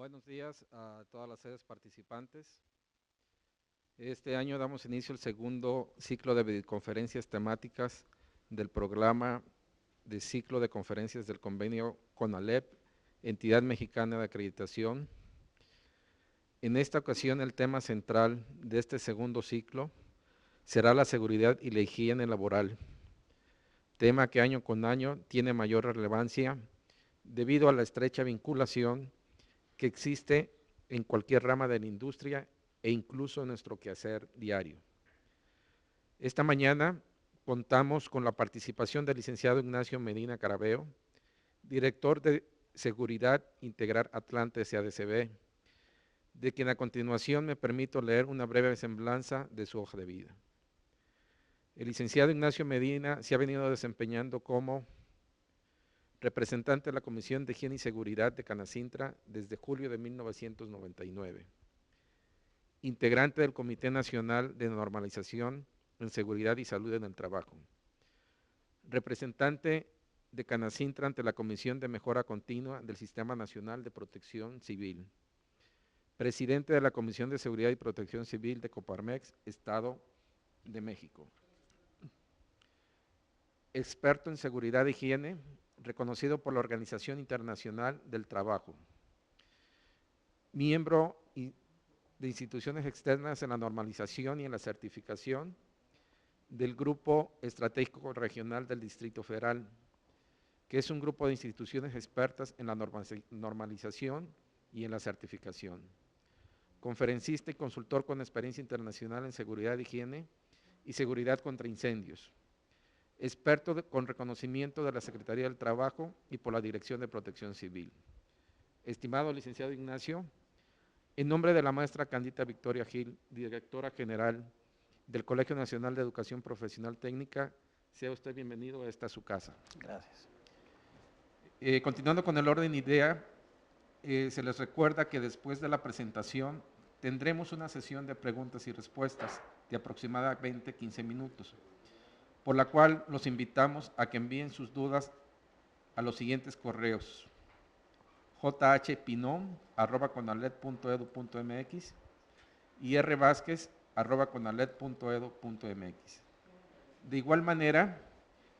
Buenos días a todas las sedes participantes. Este año damos inicio al segundo ciclo de videoconferencias temáticas del programa de ciclo de conferencias del convenio CONALEP, Entidad Mexicana de Acreditación. En esta ocasión el tema central de este segundo ciclo será la seguridad y la higiene laboral, tema que año con año tiene mayor relevancia debido a la estrecha vinculación que existe en cualquier rama de la industria e incluso en nuestro quehacer diario. Esta mañana contamos con la participación del licenciado Ignacio Medina Carabeo, director de Seguridad Integral Atlante SADCB, de quien a continuación me permito leer una breve semblanza de su hoja de vida. El licenciado Ignacio Medina se ha venido desempeñando como representante de la Comisión de Higiene y Seguridad de Canacintra desde julio de 1999, integrante del Comité Nacional de Normalización en Seguridad y Salud en el Trabajo, representante de Canacintra ante la Comisión de Mejora Continua del Sistema Nacional de Protección Civil, presidente de la Comisión de Seguridad y Protección Civil de Coparmex, Estado de México, experto en seguridad e higiene, reconocido por la Organización Internacional del Trabajo, miembro de instituciones externas en la normalización y en la certificación del Grupo Estratégico Regional del Distrito Federal, que es un grupo de instituciones expertas en la normalización y en la certificación. Conferencista y consultor con experiencia internacional en seguridad e higiene y seguridad contra incendios. Experto con reconocimiento de la Secretaría del Trabajo y por la Dirección de Protección Civil. Estimado licenciado Ignacio, en nombre de la maestra Candida Victoria Gil, directora general del Colegio Nacional de Educación Profesional Técnica, sea usted bienvenido a esta su casa. Gracias. Continuando con el orden idea, se les recuerda que después de la presentación tendremos una sesión de preguntas y respuestas de aproximadamente 15 minutos, por la cual los invitamos a que envíen sus dudas a los siguientes correos: jhpinon@conalet.edu.mx y rvasquez@conalet.edu.mx. De igual manera,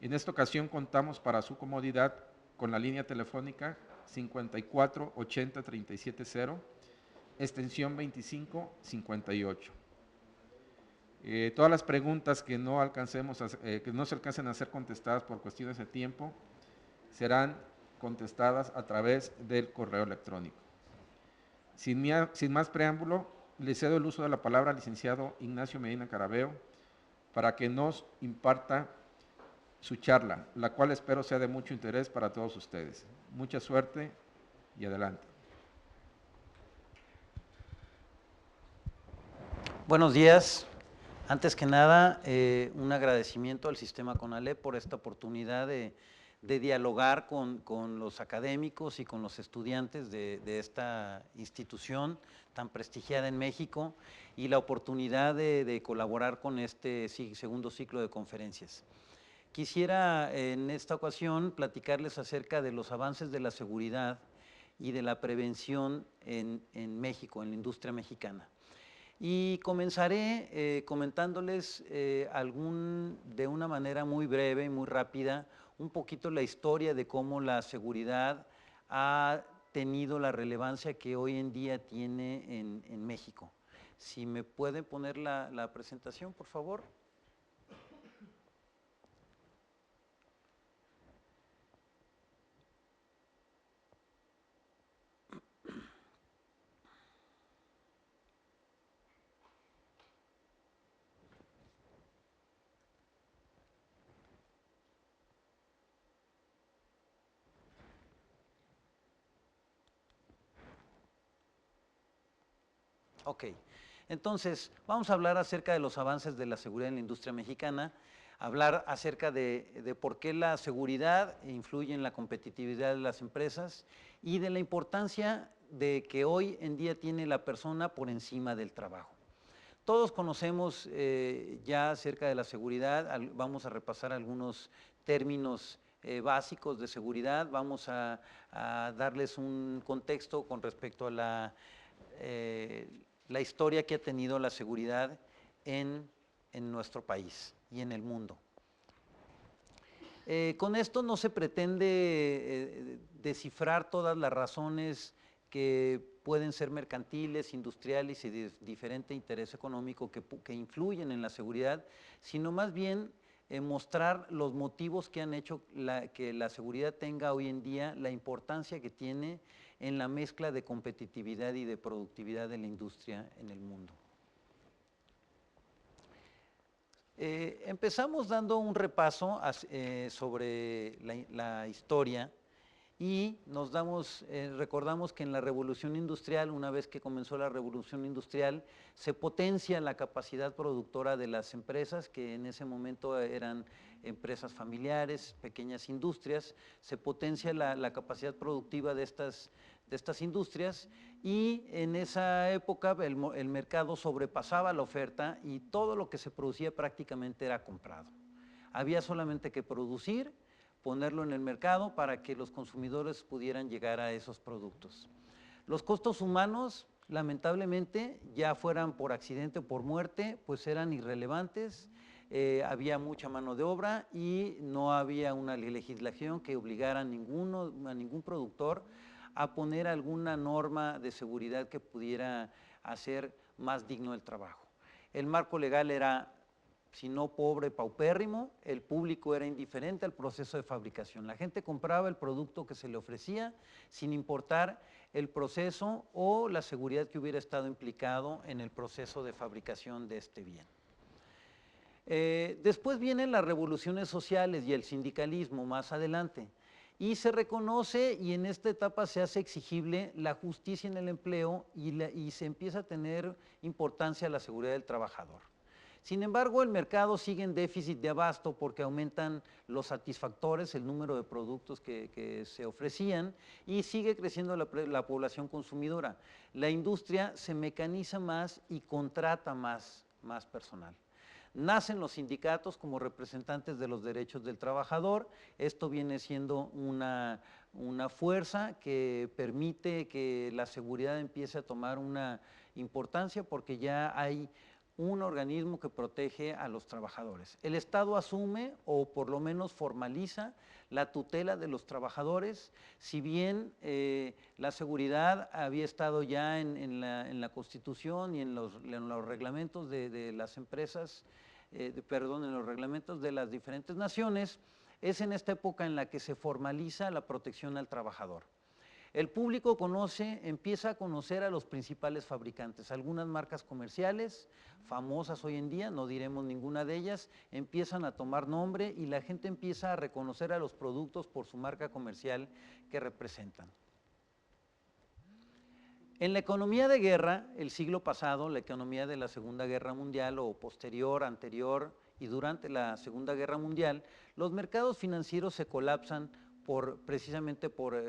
en esta ocasión contamos para su comodidad con la línea telefónica 54 80 37 0, extensión 2558. Todas las preguntas que no se alcancen a ser contestadas por cuestiones de tiempo serán contestadas a través del correo electrónico. Sin más preámbulo, le cedo el uso de la palabra al licenciado Ignacio Medina Carabeo para que nos imparta su charla, la cual espero sea de mucho interés para todos ustedes. Mucha suerte y adelante. Buenos días. Antes que nada, un agradecimiento al sistema CONALEP por esta oportunidad de dialogar con los académicos y con los estudiantes de esta institución tan prestigiada en México y la oportunidad de colaborar con este segundo ciclo de conferencias. Quisiera en esta ocasión platicarles acerca de los avances de la seguridad y de la prevención en México, en la industria mexicana. Y comenzaré comentándoles de una manera muy breve y muy rápida un poquito la historia de cómo la seguridad ha tenido la relevancia que hoy en día tiene en México. Si me pueden poner la presentación, por favor. Ok, entonces vamos a hablar acerca de los avances de la seguridad en la industria mexicana, hablar acerca de por qué la seguridad influye en la competitividad de las empresas y de la importancia de que hoy en día tiene la persona por encima del trabajo. Todos conocemos ya acerca de la seguridad, vamos a repasar algunos términos básicos de seguridad. Vamos a darles un contexto con respecto a la historia que ha tenido la seguridad en nuestro país y en el mundo. Con esto no se pretende descifrar todas las razones que pueden ser mercantiles, industriales y de diferente interés económico que influyen en la seguridad, sino más bien mostrar los motivos que han hecho que la seguridad tenga hoy en día la importancia que tiene en la mezcla de competitividad y de productividad de la industria en el mundo. Empezamos dando un repaso sobre la historia y recordamos que en la Revolución Industrial, una vez que comenzó la Revolución Industrial, se potencia la capacidad productora de las empresas, que en ese momento eran empresas familiares, pequeñas industrias, se potencia la capacidad productiva de estas industrias, y en esa época el mercado sobrepasaba la oferta y todo lo que se producía prácticamente era comprado. Había solamente que producir, ponerlo en el mercado para que los consumidores pudieran llegar a esos productos. Los costos humanos, lamentablemente, ya fueran por accidente o por muerte, pues eran irrelevantes. Había mucha mano de obra y no había una legislación que obligara a ningún productor a poner alguna norma de seguridad que pudiera hacer más digno el trabajo. El marco legal era, si no pobre, paupérrimo. El público era indiferente al proceso de fabricación. La gente compraba el producto que se le ofrecía sin importar el proceso o la seguridad que hubiera estado implicado en el proceso de fabricación de este bien. Después vienen las revoluciones sociales y el sindicalismo más adelante. Y se reconoce, y en esta etapa se hace exigible la justicia en el empleo y se empieza a tener importancia la seguridad del trabajador. Sin embargo, el mercado sigue en déficit de abasto porque aumentan los satisfactores, el número de productos que se ofrecían, y sigue creciendo la población consumidora. La industria se mecaniza más y contrata más personal. Nacen los sindicatos como representantes de los derechos del trabajador. Esto viene siendo una fuerza que permite que la seguridad empiece a tomar una importancia porque ya hay un organismo que protege a los trabajadores. El Estado asume o por lo menos formaliza la tutela de los trabajadores, si bien la seguridad había estado ya en la Constitución y en los reglamentos de las empresas, en los reglamentos de las diferentes naciones. Es en esta época en la que se formaliza la protección al trabajador. El público empieza a conocer a los principales fabricantes. Algunas marcas comerciales, famosas hoy en día, no diremos ninguna de ellas, empiezan a tomar nombre y la gente empieza a reconocer a los productos por su marca comercial que representan. En la economía de guerra, el siglo pasado, la economía de la Segunda Guerra Mundial o posterior, anterior y durante la Segunda Guerra Mundial, los mercados financieros se colapsan precisamente por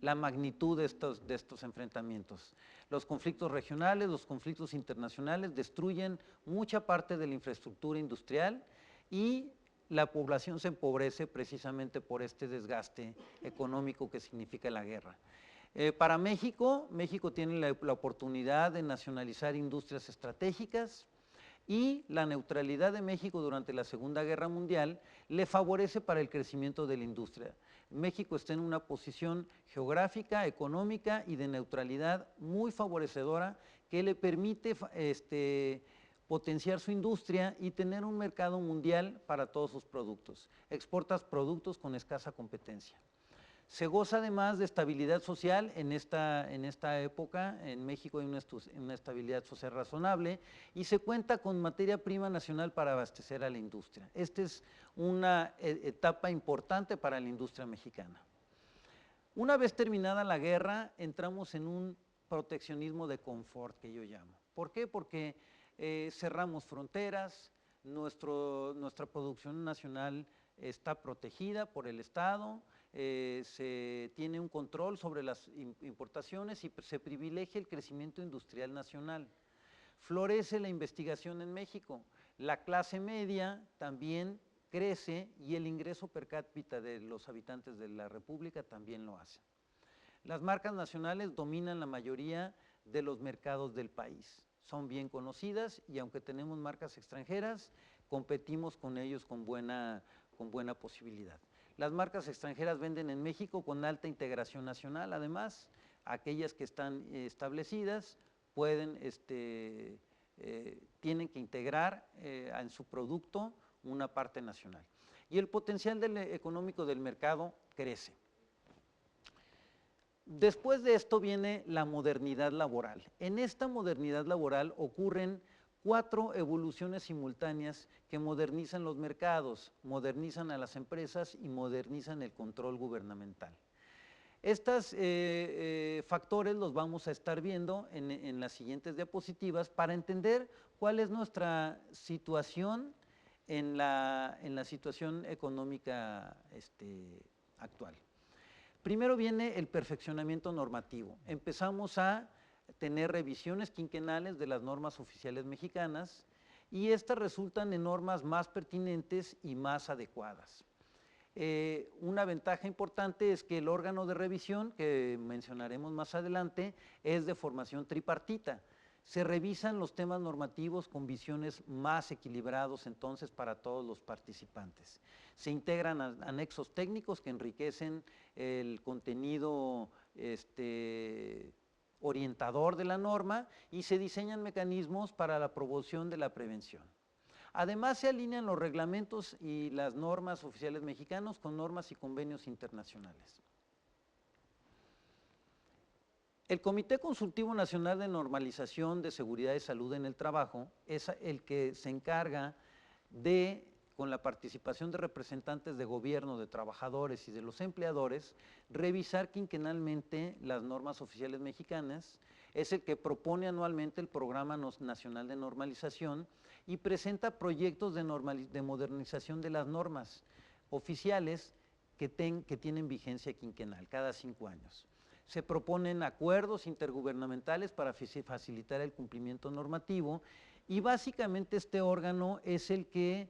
la magnitud de estos enfrentamientos. Los conflictos regionales, los conflictos internacionales destruyen mucha parte de la infraestructura industrial y la población se empobrece precisamente por este desgaste económico que significa la guerra. Para México tiene la oportunidad de nacionalizar industrias estratégicas y la neutralidad de México durante la Segunda Guerra Mundial le favorece para el crecimiento de la industria. México está en una posición geográfica, económica y de neutralidad muy favorecedora que le permite potenciar su industria y tener un mercado mundial para todos sus productos. Exporta productos con escasa competencia. Se goza además de estabilidad social en esta época. En México hay una estabilidad social razonable y se cuenta con materia prima nacional para abastecer a la industria. Esta es una etapa importante para la industria mexicana. Una vez terminada la guerra, entramos en un proteccionismo de confort que yo llamo. ¿Por qué? Porque cerramos fronteras, nuestra producción nacional está protegida por el Estado, se tiene un control sobre las importaciones y se privilegia el crecimiento industrial nacional. Florece la investigación en México. La clase media también crece y el ingreso per cápita de los habitantes de la República también lo hace. Las marcas nacionales dominan la mayoría de los mercados del país, son bien conocidas y aunque tenemos marcas extranjeras, competimos con ellos con buena posibilidad. Las marcas extranjeras venden en México con alta integración nacional, además, aquellas que están establecidas pueden, tienen que integrar en su producto una parte nacional. Y el potencial económico del mercado crece. Después de esto viene la modernidad laboral. En esta modernidad laboral ocurren 4 evoluciones simultáneas que modernizan los mercados, modernizan a las empresas y modernizan el control gubernamental. Estos factores los vamos a estar viendo en las siguientes diapositivas para entender cuál es nuestra situación en la situación económica actual. Primero viene el perfeccionamiento normativo. Empezamos a tener revisiones quinquenales de las normas oficiales mexicanas y estas resultan en normas más pertinentes y más adecuadas. Una ventaja importante es que el órgano de revisión, que mencionaremos más adelante, es de formación tripartita. Se revisan los temas normativos con visiones más equilibrados entonces para todos los participantes. Se integran anexos técnicos que enriquecen el contenido orientador de la norma y se diseñan mecanismos para la promoción de la prevención. Además, se alinean los reglamentos y las normas oficiales mexicanos con normas y convenios internacionales. El Comité Consultivo Nacional de Normalización de Seguridad y Salud en el Trabajo es el que se encarga de, con la participación de representantes de gobierno, de trabajadores y de los empleadores, revisar quinquenalmente las normas oficiales mexicanas. Es el que propone anualmente el Programa Nacional de Normalización y presenta proyectos de modernización de las normas oficiales que tienen vigencia quinquenal, cada 5 años. Se proponen acuerdos intergubernamentales para facilitar el cumplimiento normativo y básicamente este órgano es el que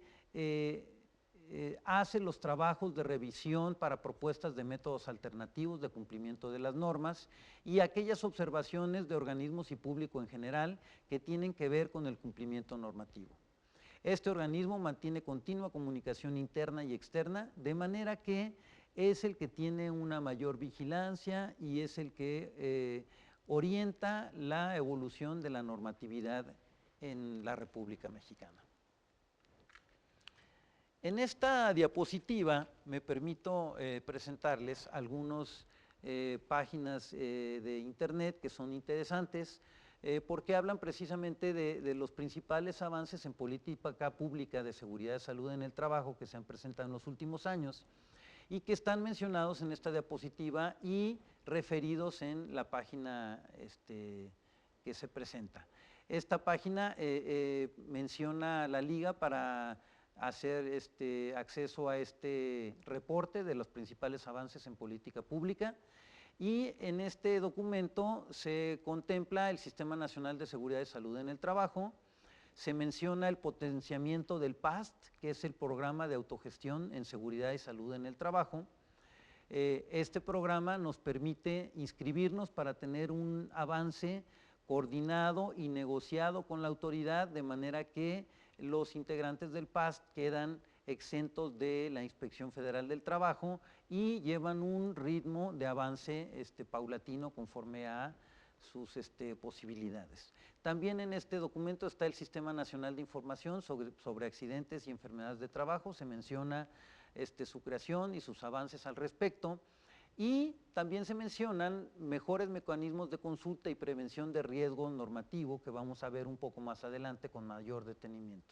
hace los trabajos de revisión para propuestas de métodos alternativos de cumplimiento de las normas y aquellas observaciones de organismos y público en general que tienen que ver con el cumplimiento normativo. Este organismo mantiene continua comunicación interna y externa, de manera que es el que tiene una mayor vigilancia y es el que orienta la evolución de la normatividad en la República Mexicana. En esta diapositiva me permito presentarles algunas páginas de internet que son interesantes porque hablan precisamente de los principales avances en política pública de seguridad y salud en el trabajo que se han presentado en los últimos años y que están mencionados en esta diapositiva y referidos en la página que se presenta. Esta página menciona la liga para hacer acceso a este reporte de los principales avances en política pública y en este documento se contempla el Sistema Nacional de Seguridad y Salud en el Trabajo, se menciona el potenciamiento del PAST, que es el Programa de Autogestión en Seguridad y Salud en el Trabajo. Este programa nos permite inscribirnos para tener un avance coordinado y negociado con la autoridad, de manera que los integrantes del PAST quedan exentos de la Inspección Federal del Trabajo y llevan un ritmo de avance paulatino conforme a sus posibilidades. También en este documento está el Sistema Nacional de Información sobre Accidentes y Enfermedades de Trabajo, se menciona su creación y sus avances al respecto, y también se mencionan mejores mecanismos de consulta y prevención de riesgo normativo que vamos a ver un poco más adelante con mayor detenimiento.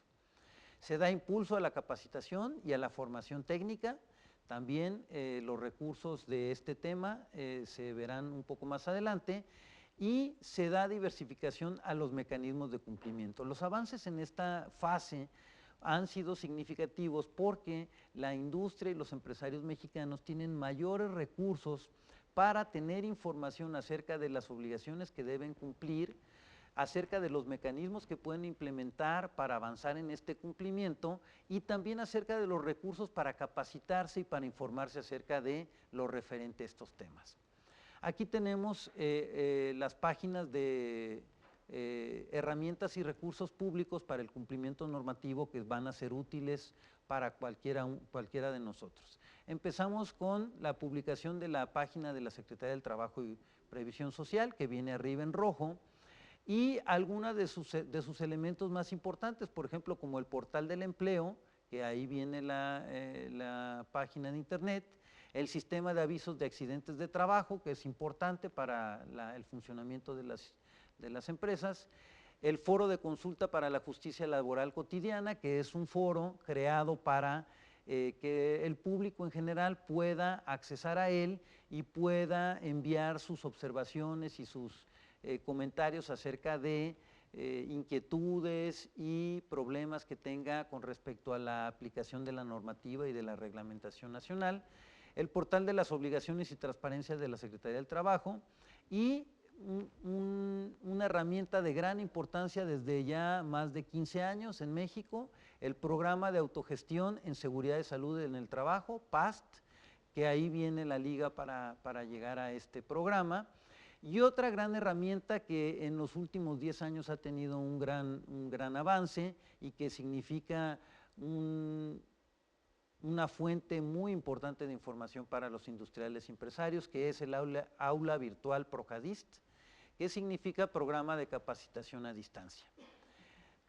Se da impulso a la capacitación y a la formación técnica, también los recursos de este tema se verán un poco más adelante, y se da diversificación a los mecanismos de cumplimiento. Los avances en esta fase han sido significativos porque la industria y los empresarios mexicanos tienen mayores recursos para tener información acerca de las obligaciones que deben cumplir acerca de los mecanismos que pueden implementar para avanzar en este cumplimiento y también acerca de los recursos para capacitarse y para informarse acerca de lo referente a estos temas. Aquí tenemos las páginas de herramientas y recursos públicos para el cumplimiento normativo que van a ser útiles para cualquiera de nosotros. Empezamos con la publicación de la página de la Secretaría del Trabajo y Previsión Social, que viene arriba en rojo, y algunos de sus elementos más importantes, por ejemplo, como el portal del empleo, que ahí viene la página de internet, el sistema de avisos de accidentes de trabajo, que es importante para el funcionamiento de las empresas, el foro de consulta para la justicia laboral cotidiana, que es un foro creado para que el público en general pueda accesar a él y pueda enviar sus observaciones y sus comentarios acerca de inquietudes y problemas que tenga con respecto a la aplicación de la normativa y de la reglamentación nacional, el portal de las obligaciones y transparencia de la Secretaría del Trabajo y una herramienta de gran importancia desde ya más de 15 años en México, el programa de autogestión en seguridad de salud en el trabajo, PAST, que ahí viene la liga para llegar a este programa. Y otra gran herramienta que en los últimos 10 años ha tenido un gran avance y que significa una fuente muy importante de información para los industriales y empresarios, que es el aula virtual Procadist, que significa Programa de Capacitación a Distancia.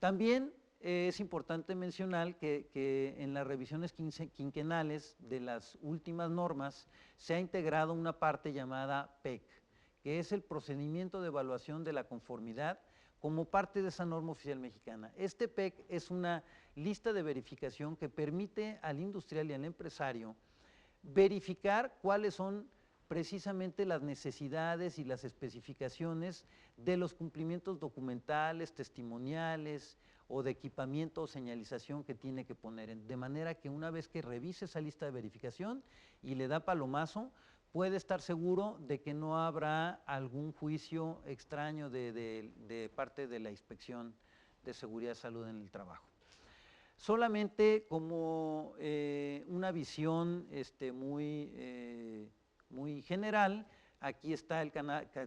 También es importante mencionar que en las revisiones quinquenales de las últimas normas se ha integrado una parte llamada PEC, que es el procedimiento de evaluación de la conformidad como parte de esa norma oficial mexicana. Este PEC es una lista de verificación que permite al industrial y al empresario verificar cuáles son precisamente las necesidades y las especificaciones de los cumplimientos documentales, testimoniales o de equipamiento o señalización que tiene que poner, de manera que una vez que revise esa lista de verificación y le da palomazo, puede estar seguro de que no habrá algún juicio extraño de parte de la Inspección de Seguridad y Salud en el Trabajo. Solamente como una visión muy general, aquí está el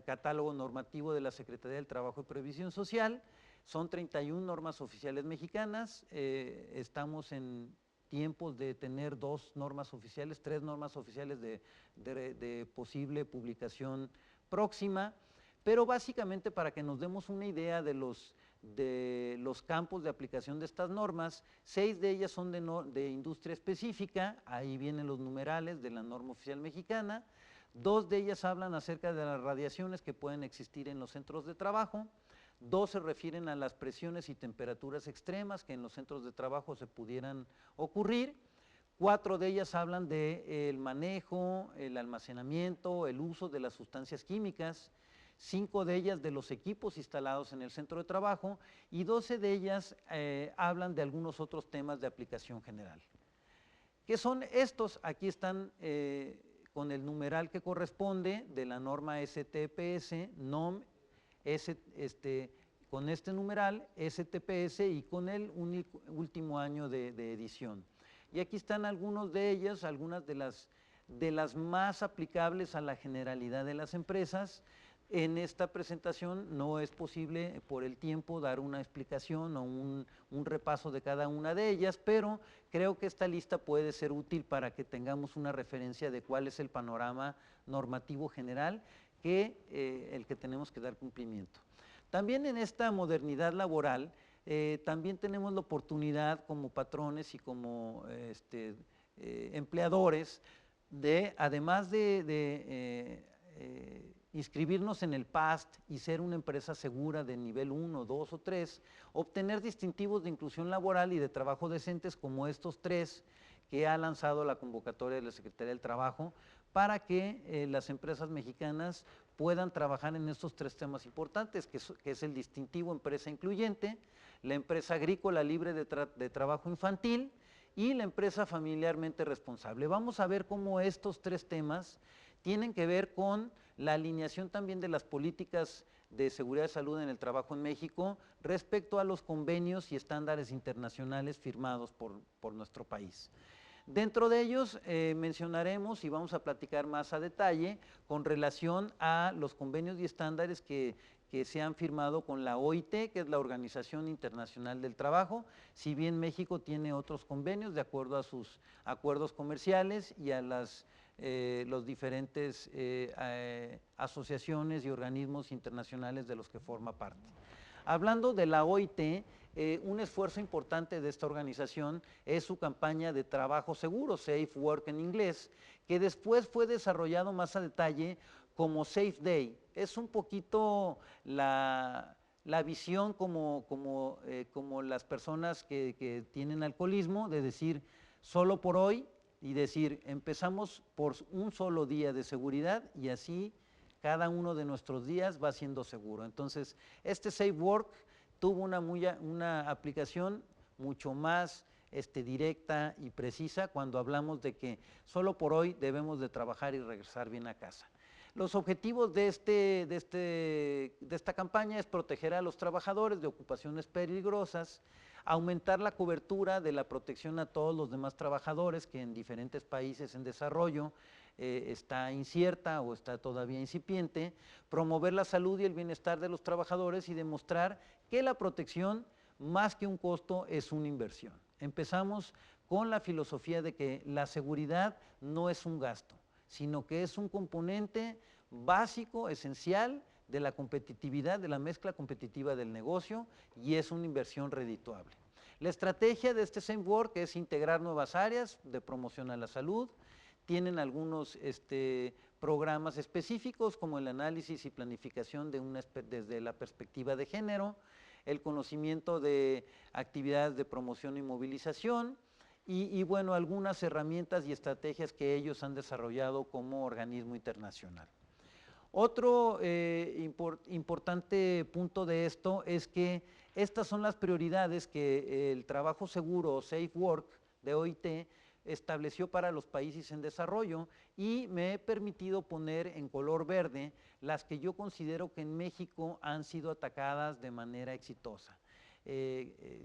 catálogo normativo de la Secretaría del Trabajo y Previsión Social, son 31 normas oficiales mexicanas, estamos en tiempos de tener 2 normas oficiales, 3 normas oficiales de posible publicación próxima, pero básicamente para que nos demos una idea de los campos de aplicación de estas normas, 6 de ellas son de industria específica, ahí vienen los numerales de la norma oficial mexicana, 2 de ellas hablan acerca de las radiaciones que pueden existir en los centros de trabajo, 2 se refieren a las presiones y temperaturas extremas que en los centros de trabajo se pudieran ocurrir, 4 de ellas hablan del manejo, el almacenamiento, el uso de las sustancias químicas, 5 de ellas de los equipos instalados en el centro de trabajo y 12 de ellas hablan de algunos otros temas de aplicación general. ¿Qué son estos? Aquí están con el numeral que corresponde de la norma STPS, NOM, con este numeral, STPS y con el último año de edición. Y aquí están algunos de ellos, algunas de las más aplicables a la generalidad de las empresas. En esta presentación no es posible por el tiempo dar una explicación o un repaso de cada una de ellas, pero creo que esta lista puede ser útil para que tengamos una referencia de cuál es el panorama normativo general el que tenemos que dar cumplimiento. También en esta modernidad laboral, también tenemos la oportunidad como patrones y como empleadores de, además de inscribirnos en el PAST y ser una empresa segura de nivel 1, 2 o 3, obtener distintivos de inclusión laboral y de trabajo decentes como estos 3 que ha lanzado la convocatoria de la Secretaría del Trabajo para que las empresas mexicanas puedan trabajar en estos 3 temas importantes, que es el distintivo empresa incluyente, la empresa agrícola libre de trabajo infantil y la empresa familiarmente responsable. Vamos a ver cómo estos 3 temas tienen que ver con la alineación también de las políticas de seguridad de salud en el trabajo en México respecto a los convenios y estándares internacionales firmados por nuestro país. Dentro de ellos mencionaremos y vamos a platicar más a detalle con relación a los convenios y estándares que se han firmado con la OIT, que es la Organización Internacional del Trabajo, si bien México tiene otros convenios de acuerdo a sus acuerdos comerciales y a los diferentes asociaciones y organismos internacionales de los que forma parte. Hablando de la OIT, un esfuerzo importante de esta organización es su campaña de trabajo seguro, Safe Work en inglés, que después fue desarrollado más a detalle como Safe Day. Es un poquito la visión como las personas que tienen alcoholismo, de decir solo por hoy y decir empezamos por un solo día de seguridad y así cada uno de nuestros días va siendo seguro. Entonces, este Safe Work tuvo una aplicación mucho más directa y precisa cuando hablamos de que solo por hoy debemos de trabajar y regresar bien a casa. Los objetivos de esta campaña es proteger a los trabajadores de ocupaciones peligrosas, aumentar la cobertura de la protección a todos los demás trabajadores que en diferentes países en desarrollo está incierta o está todavía incipiente, promover la salud y el bienestar de los trabajadores y demostrar que la protección, más que un costo, es una inversión. Empezamos con la filosofía de que la seguridad no es un gasto, sino que es un componente básico, esencial de la competitividad, de la mezcla competitiva del negocio y es una inversión redituable. La estrategia de este Safe Work es integrar nuevas áreas de promoción a la salud, tienen algunos programas específicos como el análisis y planificación desde la perspectiva de género, el conocimiento de actividades de promoción y movilización y bueno, algunas herramientas y estrategias que ellos han desarrollado como organismo internacional. Otro importante punto de esto es que estas son las prioridades que el trabajo seguro o Safe Work de OIT estableció para los países en desarrollo y me he permitido poner en color verde las que yo considero que en México han sido atacadas de manera exitosa.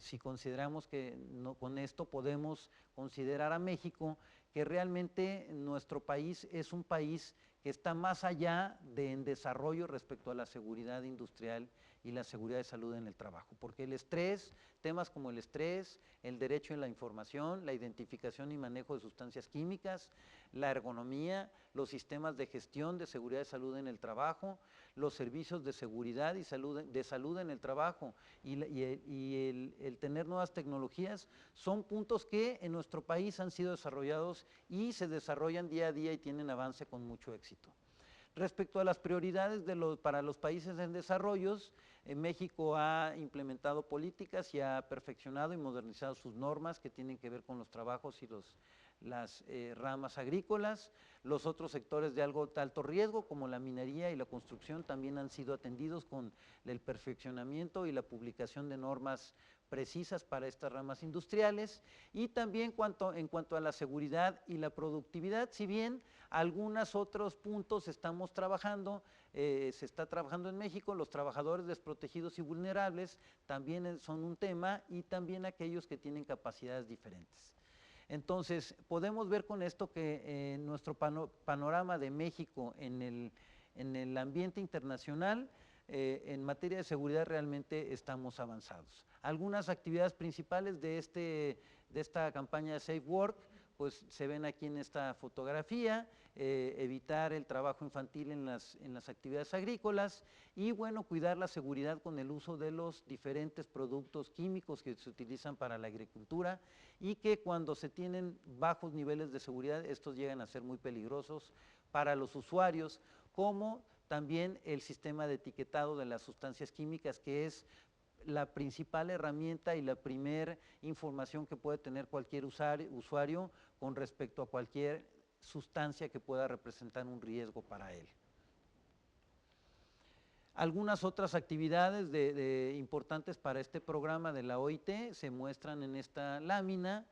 Si consideramos que con esto podemos considerar a México que realmente nuestro país es un país que está más allá en desarrollo respecto a la seguridad industrial y la seguridad de salud en el trabajo, porque el estrés, temas como el estrés, el derecho a la información, la identificación y manejo de sustancias químicas, la ergonomía, los sistemas de gestión de seguridad y salud en el trabajo, los servicios de seguridad y salud en el trabajo y el tener nuevas tecnologías son puntos que en nuestro país han sido desarrollados y se desarrollan día a día y tienen avance con mucho éxito. Respecto a las prioridades para los países en desarrollo, México ha implementado políticas y ha perfeccionado y modernizado sus normas que tienen que ver con los trabajos y las ramas agrícolas. Los otros sectores de alto riesgo, como la minería y la construcción, también han sido atendidos con el perfeccionamiento y la publicación de normas precisas para estas ramas industriales y también en cuanto a la seguridad y la productividad, si bien algunos otros puntos estamos trabajando, se está trabajando en México, los trabajadores desprotegidos y vulnerables también son un tema y también aquellos que tienen capacidades diferentes. Entonces, podemos ver con esto que nuestro panorama de México en el ambiente internacional, en materia de seguridad realmente estamos avanzados. Algunas actividades principales de esta campaña de Safe Work, pues se ven aquí en esta fotografía, evitar el trabajo infantil en las actividades agrícolas y bueno, cuidar la seguridad con el uso de los diferentes productos químicos que se utilizan para la agricultura y que cuando se tienen bajos niveles de seguridad, estos llegan a ser muy peligrosos para los usuarios, como también el sistema de etiquetado de las sustancias químicas, que es la principal herramienta y la primera información que puede tener cualquier usuario con respecto a cualquier sustancia que pueda representar un riesgo para él. Algunas otras actividades importantes para este programa de la OIT se muestran en esta lámina,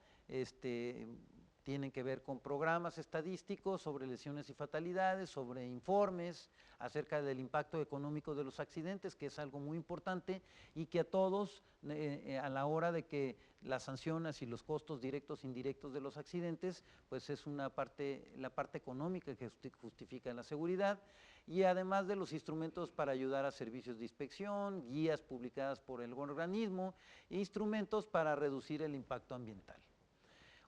tienen que ver con programas estadísticos sobre lesiones y fatalidades, sobre informes acerca del impacto económico de los accidentes, que es algo muy importante y que a todos, a la hora de que las sanciones y los costos directos e indirectos de los accidentes, pues es la parte económica que justifica la seguridad, y además de los instrumentos para ayudar a servicios de inspección, guías publicadas por el organismo, e instrumentos para reducir el impacto ambiental.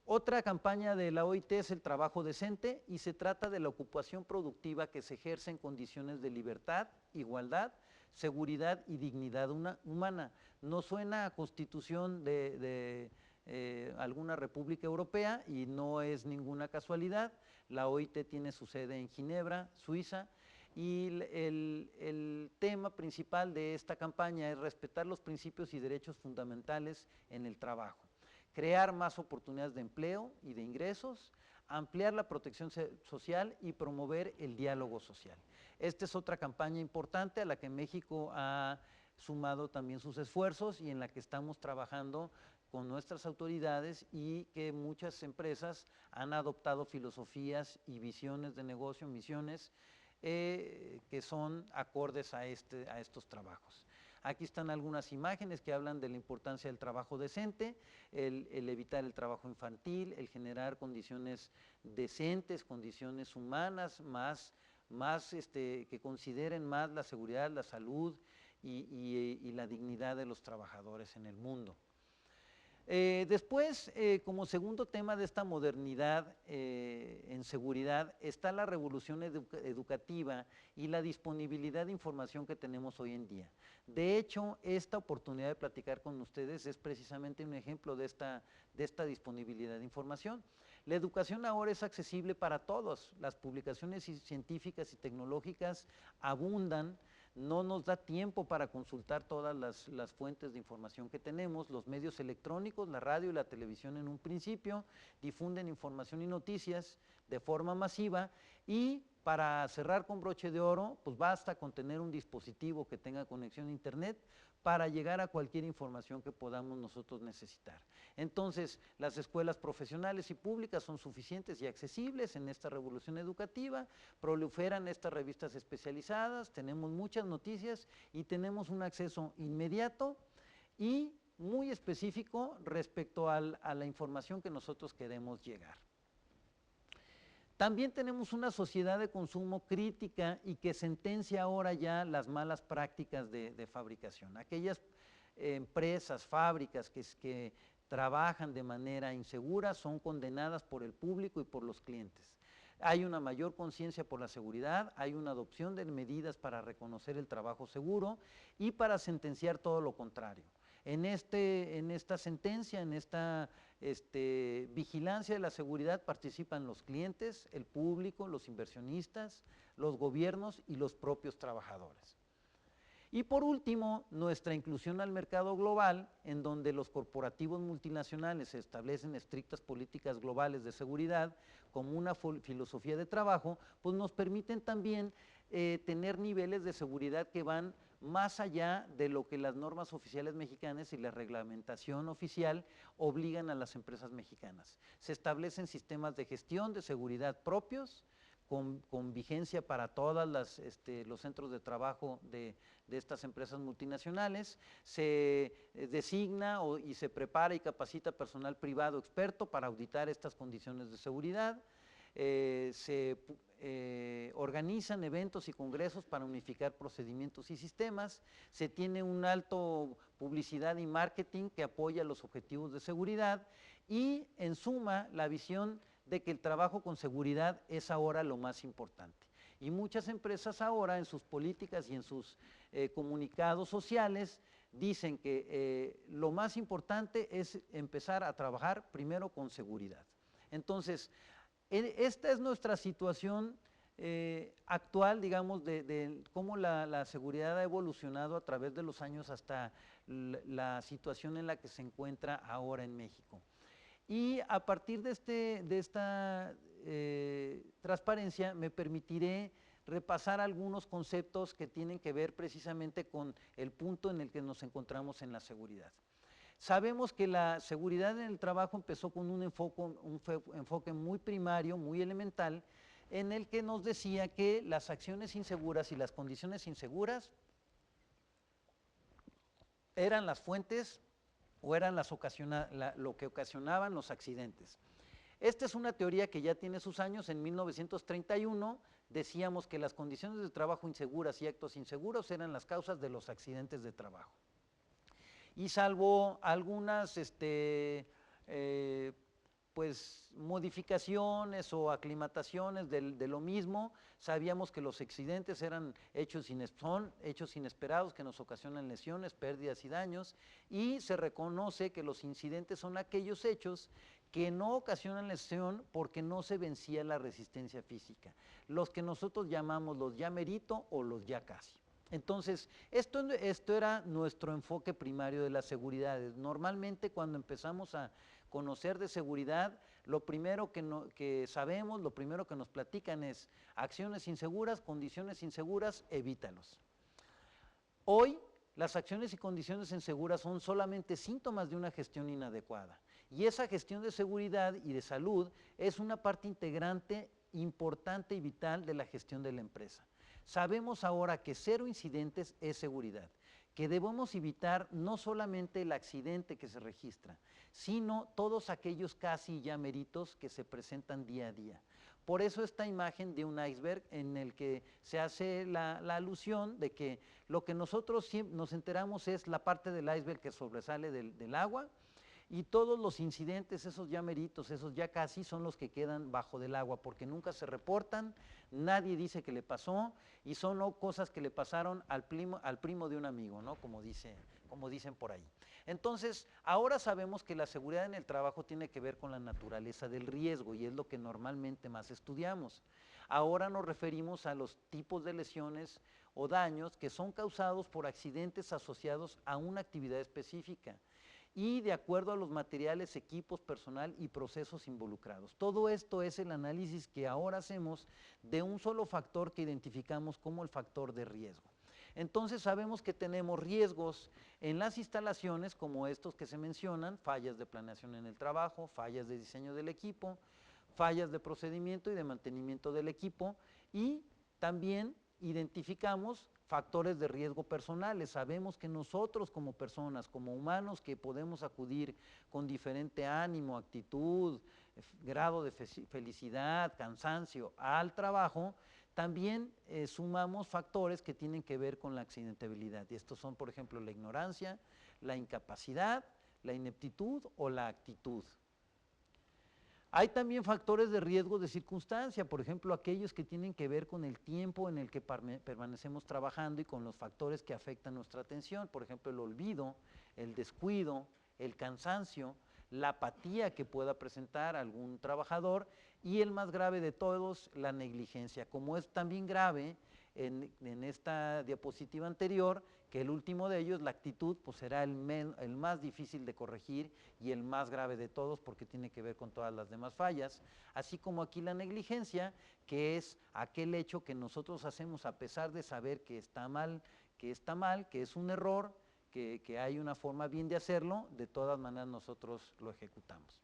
Otra campaña de la OIT es el trabajo decente, y se trata de la ocupación productiva que se ejerce en condiciones de libertad, igualdad, seguridad y dignidad humana. No suena a constitución de alguna república europea, y no es ninguna casualidad. La OIT tiene su sede en Ginebra, Suiza, y el tema principal de esta campaña es respetar los principios y derechos fundamentales en el trabajo, crear más oportunidades de empleo y de ingresos, ampliar la protección social y promover el diálogo social. Esta es otra campaña importante a la que México ha sumado también sus esfuerzos, y en la que estamos trabajando con nuestras autoridades, y que muchas empresas han adoptado filosofías y visiones de negocio, misiones, que son acordes a estos trabajos. Aquí están algunas imágenes que hablan de la importancia del trabajo decente, el evitar el trabajo infantil, el generar condiciones decentes, condiciones humanas, que consideren más la seguridad, la salud y la dignidad de los trabajadores en el mundo. Después, como segundo tema de esta modernidad en seguridad, está la revolución educativa y la disponibilidad de información que tenemos hoy en día. De hecho, esta oportunidad de platicar con ustedes es precisamente un ejemplo de esta disponibilidad de información. La educación ahora es accesible para todos, las publicaciones científicas y tecnológicas abundan. No nos da tiempo para consultar todas las fuentes de información que tenemos. Los medios electrónicos, la radio y la televisión en un principio, difunden información y noticias de forma masiva, y para cerrar con broche de oro, pues basta con tener un dispositivo que tenga conexión a internet para llegar a cualquier información que podamos nosotros necesitar. Entonces, las escuelas profesionales y públicas son suficientes y accesibles en esta revolución educativa, proliferan estas revistas especializadas, tenemos muchas noticias y tenemos un acceso inmediato y muy específico respecto a la información que nosotros queremos llegar. También tenemos una sociedad de consumo crítica y que sentencia ahora ya las malas prácticas de fabricación. Aquellas empresas, fábricas que trabajan de manera insegura son condenadas por el público y por los clientes. Hay una mayor conciencia por la seguridad, hay una adopción de medidas para reconocer el trabajo seguro y para sentenciar todo lo contrario. En esta sentencia, en esta vigilancia de la seguridad participan los clientes, el público, los inversionistas, los gobiernos y los propios trabajadores. Y por último, nuestra inclusión al mercado global, en donde los corporativos multinacionales establecen estrictas políticas globales de seguridad como una filosofía de trabajo, pues nos permiten también tener niveles de seguridad que van más allá de lo que las normas oficiales mexicanas y la reglamentación oficial obligan a las empresas mexicanas. Se establecen sistemas de gestión de seguridad propios, con vigencia para todos los centros de trabajo de estas empresas multinacionales. Se designa y se prepara y capacita personal privado experto para auditar estas condiciones de seguridad. Se organizan eventos y congresos para unificar procedimientos y sistemas. Se tiene un alto publicidad y marketing que apoya los objetivos de seguridad, y en suma la visión de que el trabajo con seguridad es ahora lo más importante. Y muchas empresas ahora en sus políticas y en sus comunicados sociales dicen que lo más importante es empezar a trabajar primero con seguridad. Entonces, esta es nuestra situación actual, digamos, de cómo la seguridad ha evolucionado a través de los años hasta la situación en la que se encuentra ahora en México. Y a partir de esta transparencia me permitiré repasar algunos conceptos que tienen que ver precisamente con el punto en el que nos encontramos en la seguridad. Sabemos que la seguridad en el trabajo empezó con un enfoque muy primario, muy elemental, en el que nos decía que las acciones inseguras y las condiciones inseguras eran las fuentes o eran lo que ocasionaban los accidentes. Esta es una teoría que ya tiene sus años. En 1931 decíamos que las condiciones de trabajo inseguras y actos inseguros eran las causas de los accidentes de trabajo. Y salvo algunas pues modificaciones o aclimataciones de lo mismo, sabíamos que los accidentes eran son hechos inesperados que nos ocasionan lesiones, pérdidas y daños, y se reconoce que los incidentes son aquellos hechos que no ocasionan lesión porque no se vencía la resistencia física, los que nosotros llamamos los ya merito o los ya casi. Entonces, esto era nuestro enfoque primario de las seguridades. Normalmente cuando empezamos a conocer de seguridad, lo primero que sabemos, lo primero que nos platican es acciones inseguras, condiciones inseguras, evítalos. Hoy, las acciones y condiciones inseguras son solamente síntomas de una gestión inadecuada. Y esa gestión de seguridad y de salud es una parte integrante, importante y vital de la gestión de la empresa. Sabemos ahora que 0 incidentes es seguridad, que debemos evitar no solamente el accidente que se registra, sino todos aquellos casi ya meritos que se presentan día a día. Por eso esta imagen de un iceberg en el que se hace la alusión de que lo que nosotros nos enteramos es la parte del iceberg que sobresale del agua, y todos los incidentes, esos ya meritos, esos ya casi, son los que quedan bajo del agua, porque nunca se reportan, nadie dice que le pasó, y son cosas que le pasaron al primo de un amigo, ¿no? Como dicen por ahí. Entonces, ahora sabemos que la seguridad en el trabajo tiene que ver con la naturaleza del riesgo, y es lo que normalmente más estudiamos. Ahora nos referimos a los tipos de lesiones o daños que son causados por accidentes asociados a una actividad específica, y de acuerdo a los materiales, equipos, personal y procesos involucrados. Todo esto es el análisis que ahora hacemos de un solo factor que identificamos como el factor de riesgo. Entonces sabemos que tenemos riesgos en las instalaciones como estos que se mencionan: fallas de planeación en el trabajo, fallas de diseño del equipo, fallas de procedimiento y de mantenimiento del equipo, y también identificamos factores de riesgo personales. Sabemos que nosotros como personas, como humanos, que podemos acudir con diferente ánimo, actitud, grado de felicidad, cansancio al trabajo, también sumamos factores que tienen que ver con la accidentabilidad. Y estos son, por ejemplo, la ignorancia, la incapacidad, la ineptitud o la actitud. Hay también factores de riesgo de circunstancia, por ejemplo, aquellos que tienen que ver con el tiempo en el que permanecemos trabajando y con los factores que afectan nuestra atención, por ejemplo, el olvido, el descuido, el cansancio, la apatía que pueda presentar algún trabajador, y el más grave de todos, la negligencia. Como es también grave en esta diapositiva anterior, que el último de ellos, la actitud, pues será el más difícil de corregir y el más grave de todos, porque tiene que ver con todas las demás fallas, así como aquí la negligencia, que es aquel hecho que nosotros hacemos a pesar de saber que está mal, que es un error, que hay una forma bien de hacerlo, de todas maneras nosotros lo ejecutamos.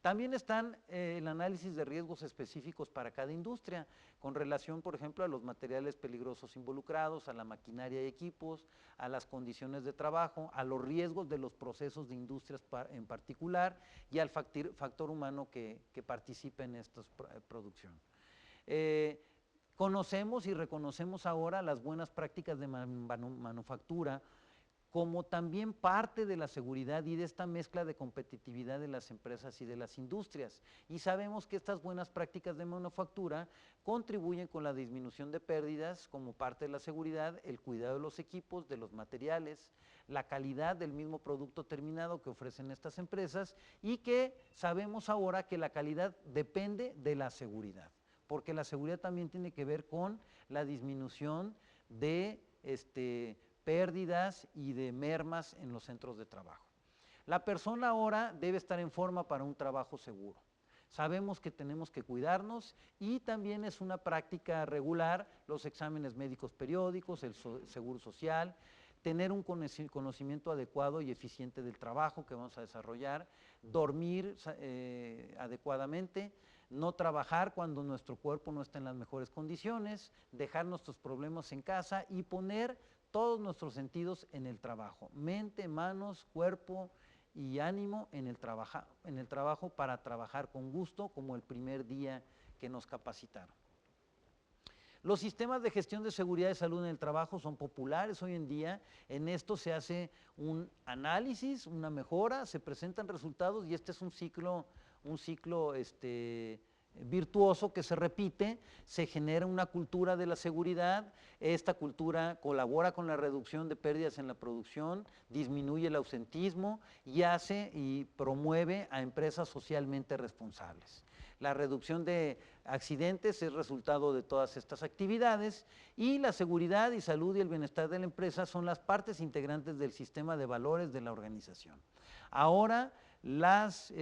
También están el análisis de riesgos específicos para cada industria, con relación, por ejemplo, a los materiales peligrosos involucrados, a la maquinaria y equipos, a las condiciones de trabajo, a los riesgos de los procesos de industrias en particular, y al factor humano que participa en esta producción. Conocemos y reconocemos ahora las buenas prácticas de manufactura como también parte de la seguridad y de esta mezcla de competitividad de las empresas y de las industrias. Y sabemos que estas buenas prácticas de manufactura contribuyen con la disminución de pérdidas como parte de la seguridad, el cuidado de los equipos, de los materiales, la calidad del mismo producto terminado que ofrecen estas empresas, y que sabemos ahora que la calidad depende de la seguridad, porque la seguridad también tiene que ver con la disminución de pérdidas y de mermas en los centros de trabajo. La persona ahora debe estar en forma para un trabajo seguro. Sabemos que tenemos que cuidarnos, y también es una práctica regular los exámenes médicos periódicos, el seguro social. tener un conocimiento adecuado y eficiente del trabajo que vamos a desarrollar, dormir adecuadamente, no trabajar cuando nuestro cuerpo no está en las mejores condiciones, dejar nuestros problemas en casa y poner todos nuestros sentidos en el trabajo, mente, manos, cuerpo y ánimo en el trabajo para trabajar con gusto como el primer día que nos capacitaron. Los sistemas de gestión de seguridad y salud en el trabajo son populares hoy en día. En esto se hace un análisis, una mejora, se presentan resultados y este es un ciclo virtuoso que se repite, se genera una cultura de la seguridad, esta cultura colabora con la reducción de pérdidas en la producción, disminuye el ausentismo y hace y promueve a empresas socialmente responsables. La reducción de accidentes es resultado de todas estas actividades y la seguridad y salud y el bienestar de la empresa son las partes integrantes del sistema de valores de la organización. Ahora las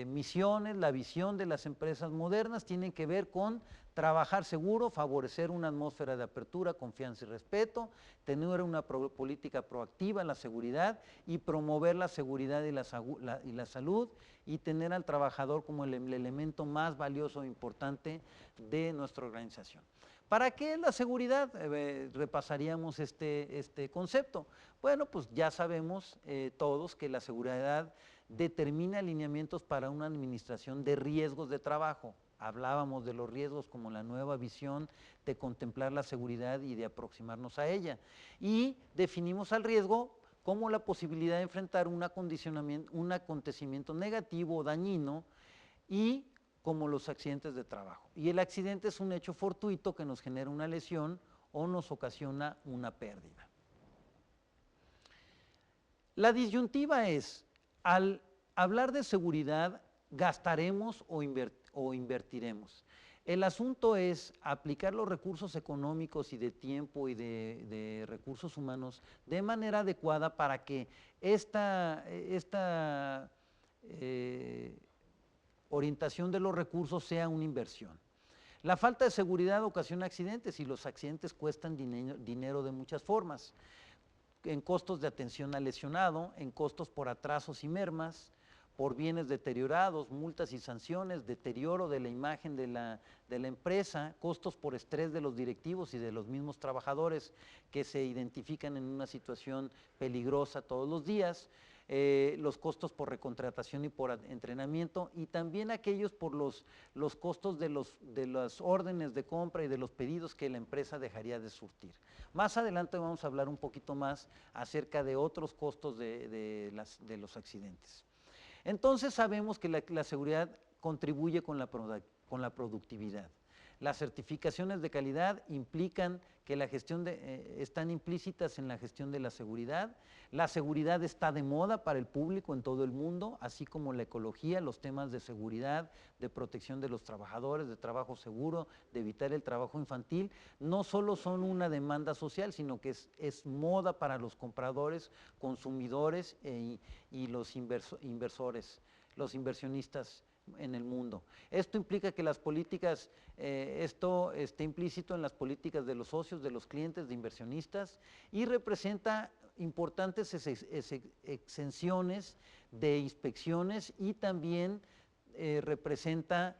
misiones, la visión de las empresas modernas tienen que ver con trabajar seguro, favorecer una atmósfera de apertura, confianza y respeto, tener una política proactiva en la seguridad y promover la seguridad y la salud y tener al trabajador como el elemento más valioso e importante de nuestra organización. ¿Para qué la seguridad? Repasaríamos este concepto. Bueno, pues ya sabemos todos que la seguridad determina alineamientos para una administración de riesgos de trabajo. Hablábamos de los riesgos como la nueva visión de contemplar la seguridad y de aproximarnos a ella. Y definimos al riesgo como la posibilidad de enfrentar un acontecimiento negativo o dañino y como los accidentes de trabajo. Y el accidente es un hecho fortuito que nos genera una lesión o nos ocasiona una pérdida. La disyuntiva es, al hablar de seguridad, ¿gastaremos o invertiremos? El asunto es aplicar los recursos económicos y de tiempo y de recursos humanos de manera adecuada para que esta orientación de los recursos sea una inversión. La falta de seguridad ocasiona accidentes y los accidentes cuestan dinero de muchas formas, en costos de atención al lesionado, en costos por atrasos y mermas, por bienes deteriorados, multas y sanciones, deterioro de la imagen de la empresa, costos por estrés de los directivos y de los mismos trabajadores que se identifican en una situación peligrosa todos los días, los costos por recontratación y por entrenamiento y también aquellos por los costos de las órdenes de compra y de los pedidos que la empresa dejaría de surtir. Más adelante vamos a hablar un poquito más acerca de otros costos de los accidentes. Entonces sabemos que la seguridad contribuye con la productividad. Las certificaciones de calidad implican que están implícitas en la gestión de la seguridad. La seguridad está de moda para el público en todo el mundo, así como la ecología, los temas de seguridad, de protección de los trabajadores, de trabajo seguro, de evitar el trabajo infantil, no solo son una demanda social, sino que es moda para los compradores, consumidores y los inversores, los inversionistas en el mundo. Esto implica que las políticas, esto esté implícito en las políticas de los socios, de los clientes, de inversionistas y representa importantes exenciones de inspecciones y también representa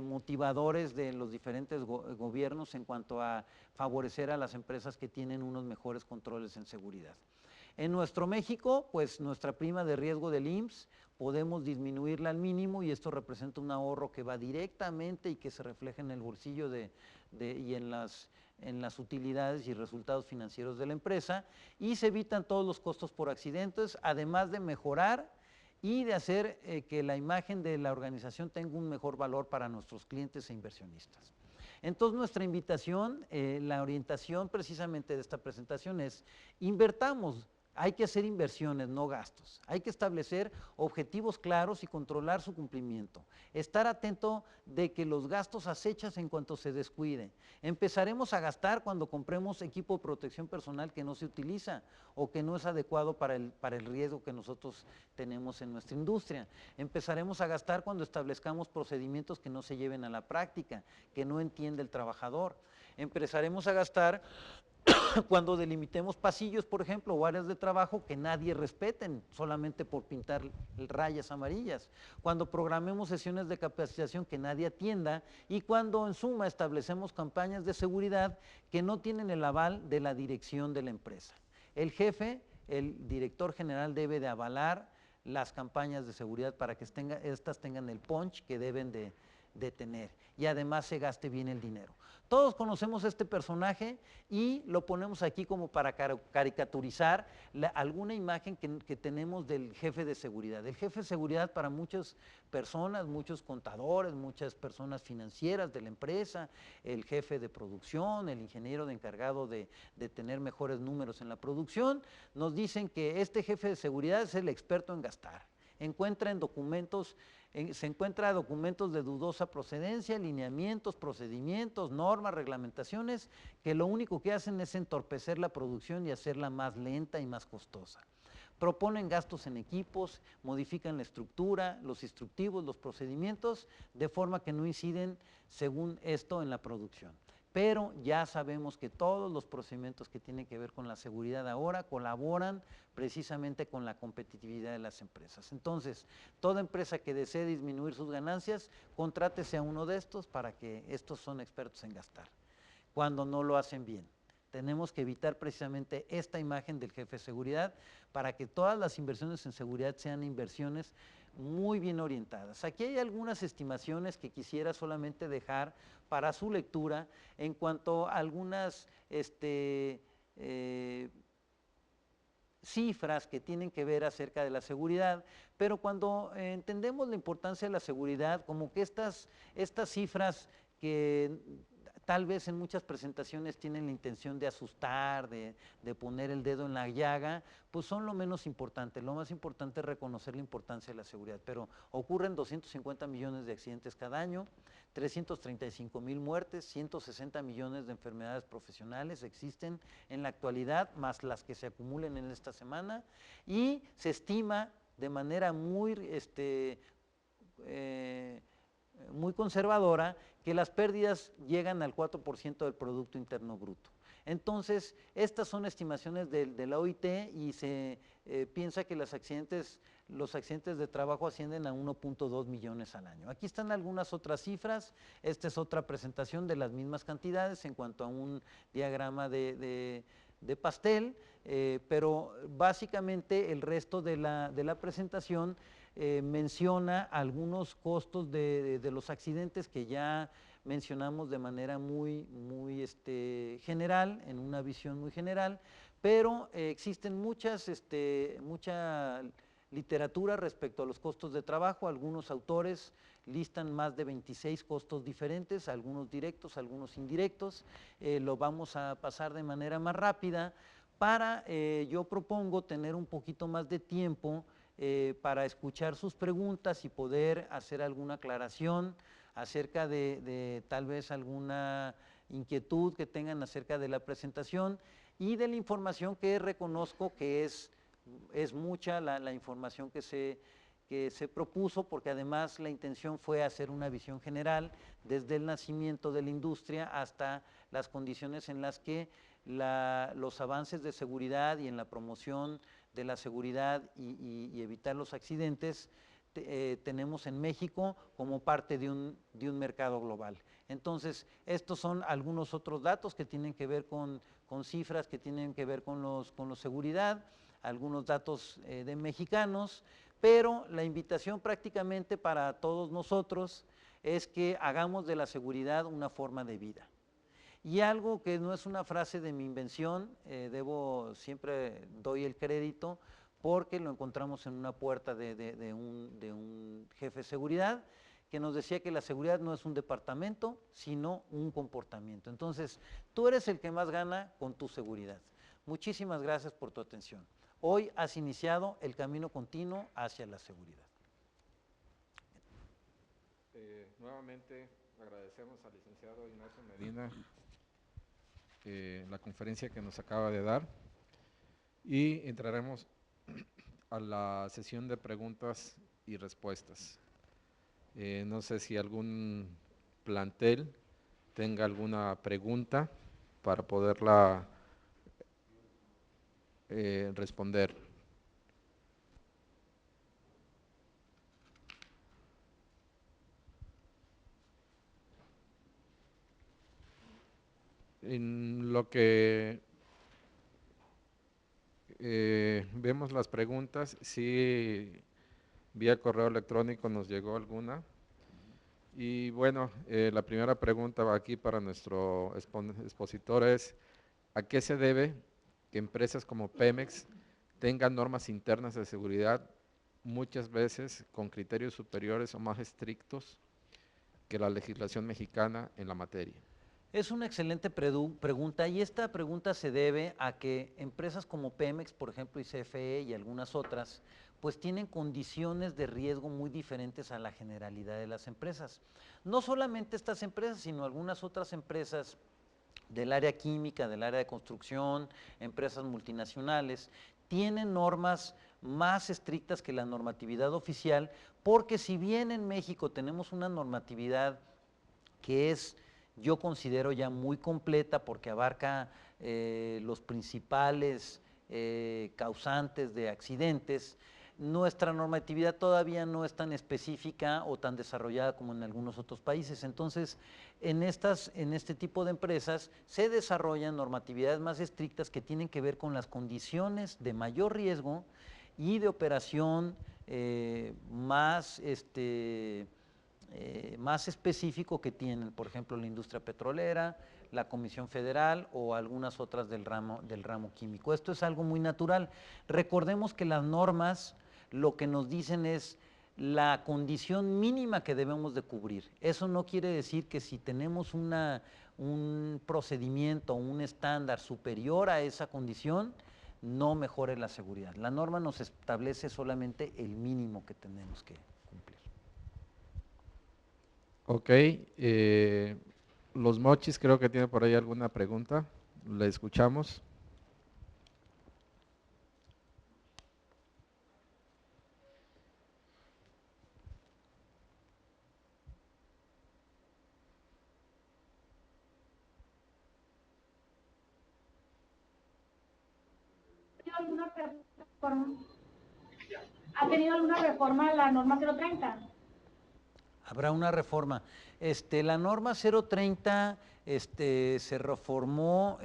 motivadores de los diferentes gobiernos en cuanto a favorecer a las empresas que tienen unos mejores controles en seguridad. En nuestro México, pues nuestra prima de riesgo del IMSS podemos disminuirla al mínimo y esto representa un ahorro que va directamente y que se refleja en el bolsillo y en las utilidades y resultados financieros de la empresa y se evitan todos los costos por accidentes, además de mejorar y de hacer que la imagen de la organización tenga un mejor valor para nuestros clientes e inversionistas. Entonces nuestra invitación, la orientación precisamente de esta presentación es invertamos. Hay que hacer inversiones, no gastos. Hay que establecer objetivos claros y controlar su cumplimiento. Estar atento de que los gastos acechas en cuanto se descuide. Empezaremos a gastar cuando compremos equipo de protección personal que no se utiliza o que no es adecuado para el riesgo que nosotros tenemos en nuestra industria. Empezaremos a gastar cuando establezcamos procedimientos que no se lleven a la práctica, que no entiende el trabajador. Empezaremos a gastar Cuando delimitemos pasillos, por ejemplo, o áreas de trabajo que nadie respeten, solamente por pintar rayas amarillas. Cuando programemos sesiones de capacitación que nadie atienda y cuando en suma establecemos campañas de seguridad que no tienen el aval de la dirección de la empresa. El jefe, el director general debe de avalar las campañas de seguridad para que estas tengan el punch que deben de tener y además se gaste bien el dinero. Todos conocemos este personaje y lo ponemos aquí como para caricaturizar alguna imagen que tenemos del jefe de seguridad. El jefe de seguridad para muchas personas, muchos contadores, muchas personas financieras de la empresa, el jefe de producción, el ingeniero encargado de tener mejores números en la producción, nos dicen que este jefe de seguridad es el experto en gastar. Se encuentra documentos de dudosa procedencia, lineamientos, procedimientos, normas, reglamentaciones, que lo único que hacen es entorpecer la producción y hacerla más lenta y más costosa. Proponen gastos en equipos, modifican la estructura, los instructivos, los procedimientos, de forma que no inciden, según esto, en la producción. Pero ya sabemos que todos los procedimientos que tienen que ver con la seguridad ahora colaboran precisamente con la competitividad de las empresas. Entonces, toda empresa que desee disminuir sus ganancias, contrátese a uno de estos para que estos son expertos en gastar, cuando no lo hacen bien. Tenemos que evitar precisamente esta imagen del jefe de seguridad para que todas las inversiones en seguridad sean inversiones muy bien orientadas. Aquí hay algunas estimaciones que quisiera solamente dejar para su lectura en cuanto a algunas cifras que tienen que ver acerca de la seguridad, pero cuando entendemos la importancia de la seguridad, como que estas cifras que tal vez en muchas presentaciones tienen la intención de asustar, de poner el dedo en la llaga, pues son lo menos importante. Lo más importante es reconocer la importancia de la seguridad, pero ocurren 250 millones de accidentes cada año, 335,000 muertes, 160 millones de enfermedades profesionales existen en la actualidad, más las que se acumulen en esta semana, y se estima de manera muy conservadora que las pérdidas llegan al 4% del Producto Interno Bruto. Entonces, estas son estimaciones de la OIT y se piensa que los accidentes de trabajo ascienden a 1.2 millones al año. Aquí están algunas otras cifras, esta es otra presentación de las mismas cantidades en cuanto a un diagrama de pastel, pero básicamente el resto de la presentación menciona algunos costos de los accidentes que ya mencionamos de manera muy general, en una visión muy general, pero existen mucha literatura respecto a los costos de trabajo. Algunos autores listan más de 26 costos diferentes, algunos directos, algunos indirectos. Lo vamos a pasar de manera más rápida para, yo propongo tener un poquito más de tiempo para escuchar sus preguntas y poder hacer alguna aclaración acerca de tal vez alguna inquietud que tengan acerca de la presentación y de la información que reconozco que es mucha la información que se propuso, porque además la intención fue hacer una visión general desde el nacimiento de la industria hasta las condiciones en las que los avances de seguridad y en la promoción de la seguridad y evitar los accidentes tenemos en México como parte de un mercado global. Entonces, estos son algunos otros datos que tienen que ver con cifras, que tienen que ver con los seguridad, algunos datos de mexicanos, pero la invitación prácticamente para todos nosotros es que hagamos de la seguridad una forma de vida. Y algo que no es una frase de mi invención, siempre doy el crédito porque lo encontramos en una puerta de un jefe de seguridad que nos decía que la seguridad no es un departamento, sino un comportamiento. Entonces, tú eres el que más gana con tu seguridad. Muchísimas gracias por tu atención. Hoy has iniciado el camino continuo hacia la seguridad. Nuevamente agradecemos al licenciado Ignacio Medina la conferencia que nos acaba de dar y entraremos a la sesión de preguntas y respuestas. No sé si algún plantel tenga alguna pregunta para poderla responder. En lo que vemos las preguntas, sí, vía correo electrónico nos llegó alguna. Y bueno, la primera pregunta va aquí para nuestro expositor es, ¿a qué se debe que empresas como Pemex tengan normas internas de seguridad muchas veces con criterios superiores o más estrictos que la legislación mexicana en la materia? Es una excelente pregunta y esta pregunta se debe a que empresas como Pemex, por ejemplo, y CFE y algunas otras, pues tienen condiciones de riesgo muy diferentes a la generalidad de las empresas. No solamente estas empresas, sino algunas otras empresas del área química, del área de construcción, empresas multinacionales, tienen normas más estrictas que la normatividad oficial, porque si bien en México tenemos una normatividad que es, yo considero ya muy completa porque abarca los principales causantes de accidentes, nuestra normatividad todavía no es tan específica o tan desarrollada como en algunos otros países. Entonces, en este tipo de empresas se desarrollan normatividades más estrictas que tienen que ver con las condiciones de mayor riesgo y de operación más más específico que tienen, por ejemplo, la industria petrolera, la Comisión Federal o algunas otras del ramo químico. Esto es algo muy natural. Recordemos que las normas lo que nos dicen es la condición mínima que debemos de cubrir. Eso no quiere decir que si tenemos un procedimiento, un estándar superior a esa condición, no mejore la seguridad. La norma nos establece solamente el mínimo que tenemos que cumplir. Ok, los Mochis creo que tiene por ahí alguna pregunta, le escuchamos. ¿Ha tenido alguna reforma a la norma 030? Habrá una reforma. La norma 030 se reformó,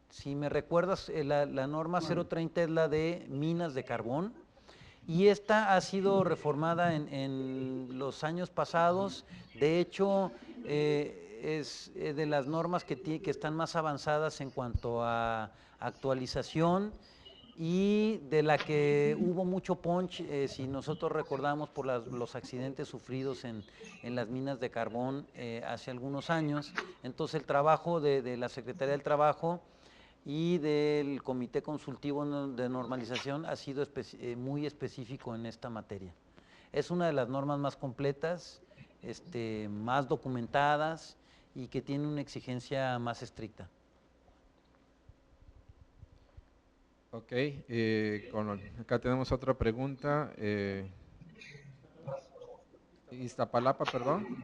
si me recuerdas, la norma 030 es la de minas de carbón y esta ha sido reformada en los años pasados. De hecho, es de las normas que están más avanzadas en cuanto a actualización y de la que hubo mucho punch, si nosotros recordamos por los accidentes sufridos en las minas de carbón hace algunos años. Entonces el trabajo de la Secretaría del Trabajo y del Comité Consultivo de Normalización ha sido muy específico en esta materia. Es una de las normas más completas, más documentadas y que tiene una exigencia más estricta. Ok, acá tenemos otra pregunta. Iztapalapa, perdón.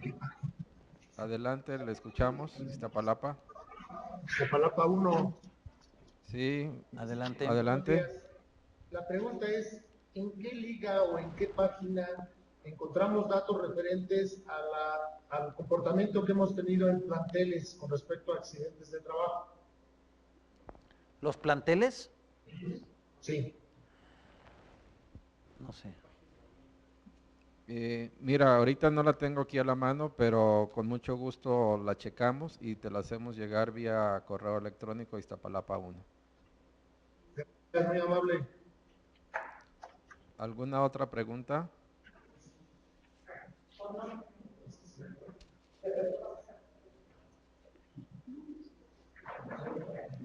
Adelante, le escuchamos. Iztapalapa. Iztapalapa 1. Sí, Adelante. adelante. Buenos días. La pregunta es, ¿en qué liga o en qué página encontramos datos referentes al comportamiento que hemos tenido en planteles con respecto a accidentes de trabajo? ¿Los planteles? Sí. No sé. Mira, ahorita no la tengo aquí a la mano, pero con mucho gusto la checamos y te la hacemos llegar vía correo electrónico Iztapalapa 1. Es muy amable. ¿Alguna otra pregunta?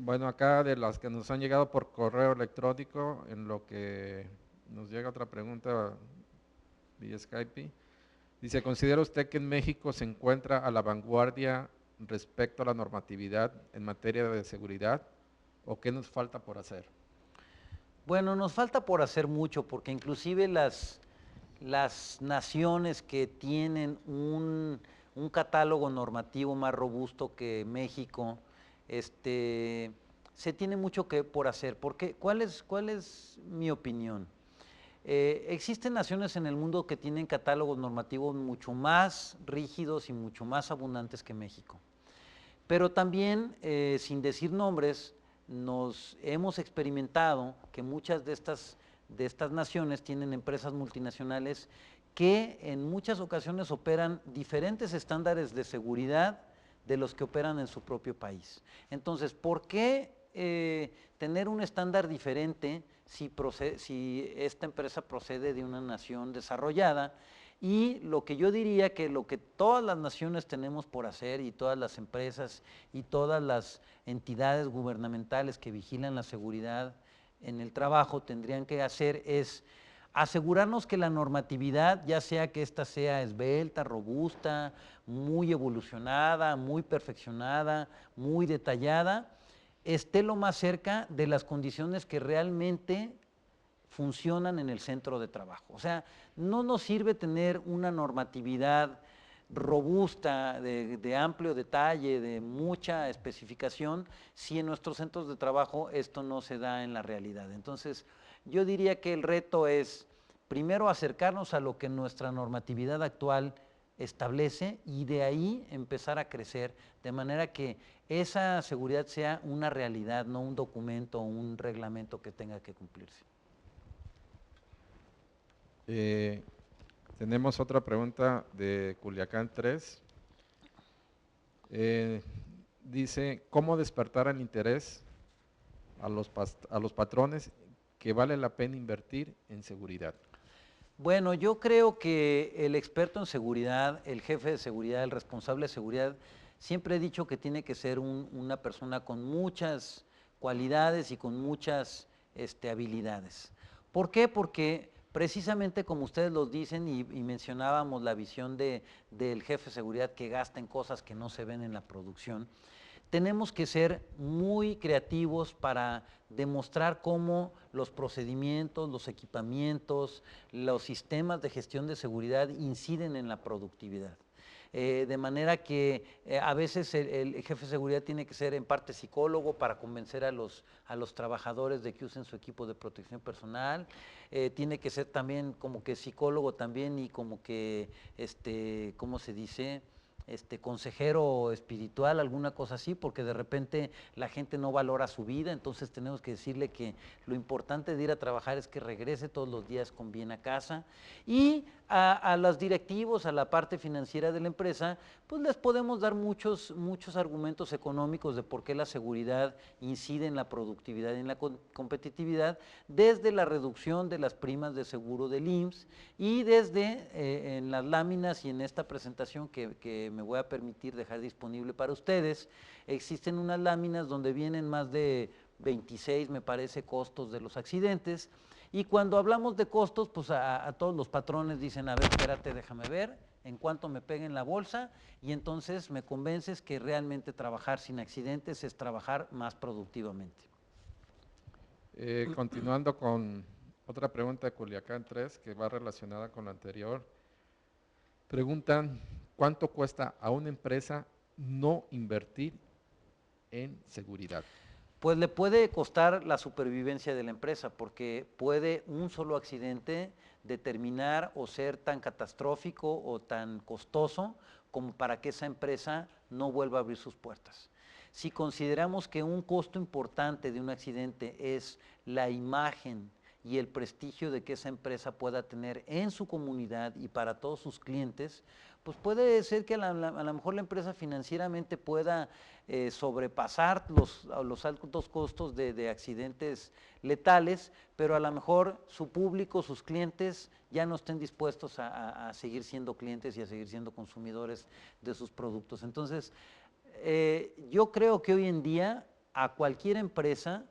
Bueno, acá de las que nos han llegado por correo electrónico, en lo que nos llega otra pregunta vía Skype, dice, ¿considera usted que en México se encuentra a la vanguardia respecto a la normatividad en materia de seguridad o qué nos falta por hacer? Bueno, nos falta por hacer mucho porque inclusive las naciones que tienen un catálogo normativo más robusto que México, se tiene mucho que por hacer. Porque, ¿cuál es mi opinión? Existen naciones en el mundo que tienen catálogos normativos mucho más rígidos y mucho más abundantes que México. Pero también, sin decir nombres, nos hemos experimentado que muchas de estas naciones tienen empresas multinacionales que en muchas ocasiones operan diferentes estándares de seguridad de los que operan en su propio país. Entonces, ¿por qué tener un estándar diferente si esta empresa procede de una nación desarrollada? Y lo que yo diría que lo que todas las naciones tenemos por hacer, y todas las empresas y todas las entidades gubernamentales que vigilan la seguridad en el trabajo tendrían que hacer es asegurarnos que la normatividad, ya sea que ésta sea esbelta, robusta, muy evolucionada, muy perfeccionada, muy detallada, esté lo más cerca de las condiciones que realmente funcionan en el centro de trabajo. O sea, no nos sirve tener una normatividad robusta, de amplio detalle, de mucha especificación, si en nuestros centros de trabajo esto no se da en la realidad. Entonces, yo diría que el reto es, primero, acercarnos a lo que nuestra normatividad actual establece y de ahí empezar a crecer, de manera que esa seguridad sea una realidad, no un documento o un reglamento que tenga que cumplirse. Tenemos otra pregunta de Culiacán 3. Dice, ¿cómo despertar el interés a los patrones que vale la pena invertir en seguridad? Bueno, yo creo que el experto en seguridad, el jefe de seguridad, el responsable de seguridad, siempre he dicho que tiene que ser una persona con muchas cualidades y con muchas habilidades. ¿Por qué? Porque precisamente como ustedes lo dicen y mencionábamos la visión del jefe de seguridad que gasta en cosas que no se ven en la producción, tenemos que ser muy creativos para demostrar cómo los procedimientos, los equipamientos, los sistemas de gestión de seguridad inciden en la productividad. De manera que a veces el jefe de seguridad tiene que ser en parte psicólogo para convencer a los trabajadores de que usen su equipo de protección personal, tiene que ser también como que psicólogo también y como que, ¿cómo se dice?, consejero espiritual, alguna cosa así, porque de repente la gente no valora su vida, entonces tenemos que decirle que lo importante de ir a trabajar es que regrese todos los días con bien a casa, y a los directivos, a la parte financiera de la empresa, pues les podemos dar muchos argumentos económicos de por qué la seguridad incide en la productividad y en la competitividad, desde la reducción de las primas de seguro del IMSS y desde en las láminas y en esta presentación que me voy a permitir dejar disponible para ustedes, existen unas láminas donde vienen más de 26, me parece, costos de los accidentes. Y cuando hablamos de costos, pues a todos los patrones dicen, a ver, espérate, déjame ver en cuánto me pega en la bolsa, y entonces me convences que realmente trabajar sin accidentes es trabajar más productivamente. Continuando con otra pregunta de Culiacán 3, que va relacionada con la anterior. Preguntan, ¿cuánto cuesta a una empresa no invertir en seguridad? Pues le puede costar la supervivencia de la empresa, porque puede un solo accidente determinar o ser tan catastrófico o tan costoso como para que esa empresa no vuelva a abrir sus puertas. Si consideramos que un costo importante de un accidente es la imagen y el prestigio de que esa empresa pueda tener en su comunidad y para todos sus clientes, pues puede ser que a lo mejor la empresa financieramente pueda sobrepasar los altos costos de accidentes letales, pero a lo mejor su público, sus clientes, ya no estén dispuestos a seguir siendo clientes y a seguir siendo consumidores de sus productos. Entonces, yo creo que hoy en día a cualquier empresa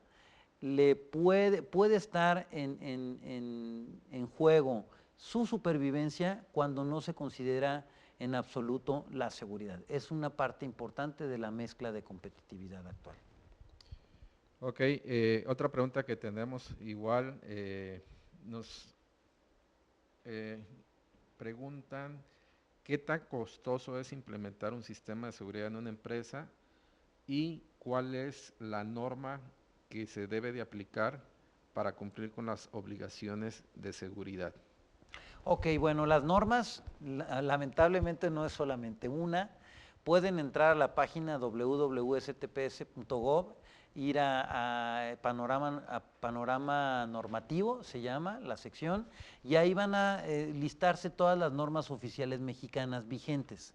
le puede estar en juego su supervivencia cuando no se considera en absoluto la seguridad. Es una parte importante de la mezcla de competitividad actual. Ok, otra pregunta que tenemos igual, nos preguntan, ¿qué tan costoso es implementar un sistema de seguridad en una empresa y cuál es la norma que se debe de aplicar para cumplir con las obligaciones de seguridad? Ok, bueno, las normas, lamentablemente no es solamente una. Pueden entrar a la página www.stps.gov, ir a panorama normativo, se llama la sección, y ahí van a listarse todas las normas oficiales mexicanas vigentes.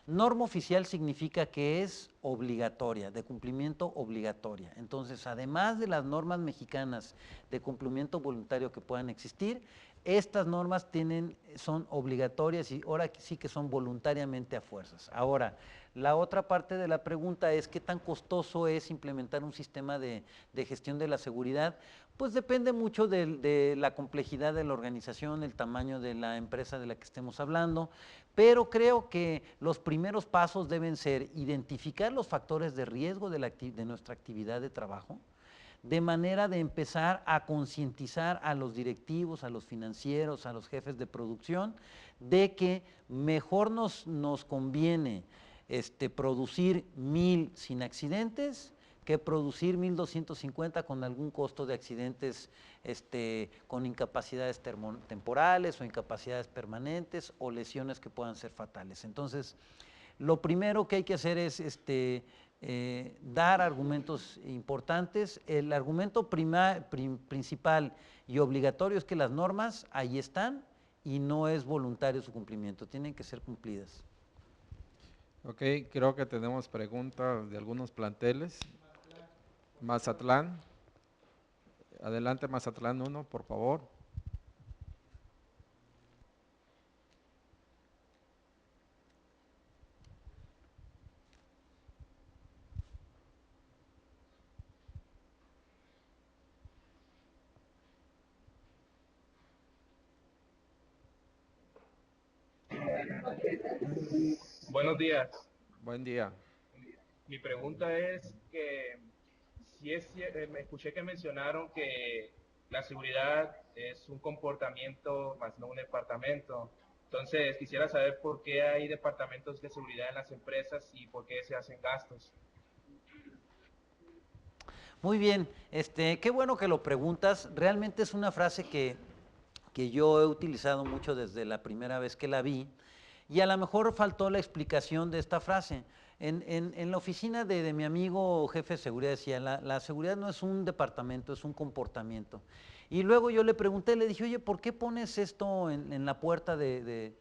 Norma oficial significa que es obligatoria, de cumplimiento obligatoria. Entonces, además de las normas mexicanas de cumplimiento voluntario que puedan existir, estas normas son obligatorias y ahora sí que son voluntariamente a fuerzas. Ahora, la otra parte de la pregunta es ¿qué tan costoso es implementar un sistema de gestión de la seguridad? Pues depende mucho de la complejidad de la organización, el tamaño de la empresa de la que estemos hablando, pero creo que los primeros pasos deben ser identificar los factores de riesgo de nuestra actividad de trabajo, de manera de empezar a concientizar a los directivos, a los financieros, a los jefes de producción, de que mejor nos conviene producir 1000 sin accidentes que producir 1250 con algún costo de accidentes con incapacidades temporales o incapacidades permanentes o lesiones que puedan ser fatales. Entonces, lo primero que hay que hacer es dar argumentos importantes. El argumento principal y obligatorio es que las normas ahí están y no es voluntario su cumplimiento, tienen que ser cumplidas. Ok, creo que tenemos preguntas de algunos planteles. Mazatlán. Adelante, Mazatlán 1, por favor. Buenos días. Buen día. Mi pregunta es que me escuché que mencionaron que la seguridad es un comportamiento más no un departamento. Entonces, quisiera saber por qué hay departamentos de seguridad en las empresas y por qué se hacen gastos. Muy bien, qué bueno que lo preguntas. Realmente es una frase que yo he utilizado mucho desde la primera vez que la vi, y a lo mejor faltó la explicación de esta frase. En la oficina de mi amigo jefe de seguridad decía, la seguridad no es un departamento, es un comportamiento. Y luego yo le pregunté, le dije, oye, ¿por qué pones esto en la puerta de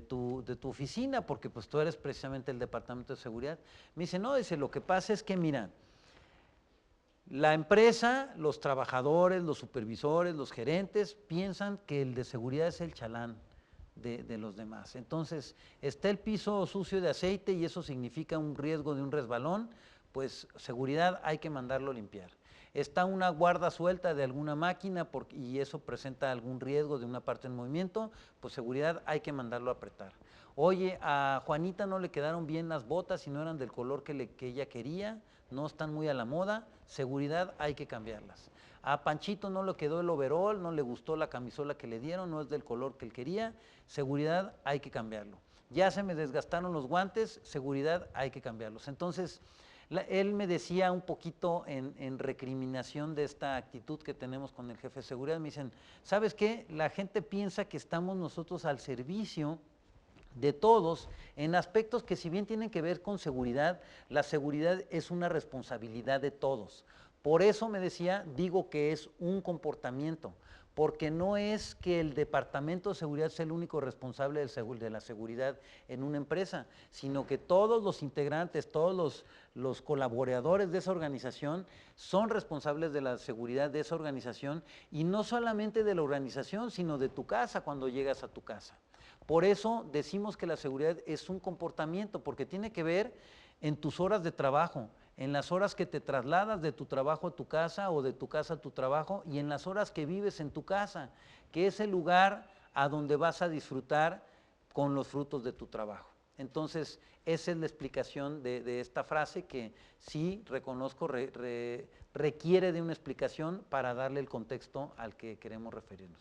tu oficina? Porque pues tú eres precisamente el departamento de seguridad. Me dice, no, dice, lo que pasa es que mira, la empresa, los trabajadores, los supervisores, los gerentes piensan que el de seguridad es el chalán de los demás. Entonces, está el piso sucio de aceite y eso significa un riesgo de un resbalón, pues seguridad hay que mandarlo a limpiar. Está una guarda suelta de alguna máquina y eso presenta algún riesgo de una parte en movimiento, pues seguridad hay que mandarlo a apretar. Oye, a Juanita no le quedaron bien las botas y no eran del color que ella quería, no están muy a la moda, seguridad hay que cambiarlas. A Panchito no le quedó el overol, no le gustó la camisola que le dieron, no es del color que él quería, seguridad hay que cambiarlo. Ya se me desgastaron los guantes, seguridad hay que cambiarlos. Entonces, él me decía un poquito en recriminación de esta actitud que tenemos con el jefe de seguridad, me dicen, ¿sabes qué? La gente piensa que estamos nosotros al servicio de todos en aspectos que si bien tienen que ver con seguridad, la seguridad es una responsabilidad de todos. Por eso me decía, digo que es un comportamiento, porque no es que el departamento de seguridad sea el único responsable de la seguridad en una empresa, sino que todos los integrantes, todos los colaboradores de esa organización son responsables de la seguridad de esa organización y no solamente de la organización, sino de tu casa cuando llegas a tu casa. Por eso decimos que la seguridad es un comportamiento, porque tiene que ver en tus horas de trabajo, en las horas que te trasladas de tu trabajo a tu casa o de tu casa a tu trabajo y en las horas que vives en tu casa, que es el lugar a donde vas a disfrutar con los frutos de tu trabajo. Entonces, esa es la explicación de esta frase que sí reconozco requiere de una explicación para darle el contexto al que queremos referirnos.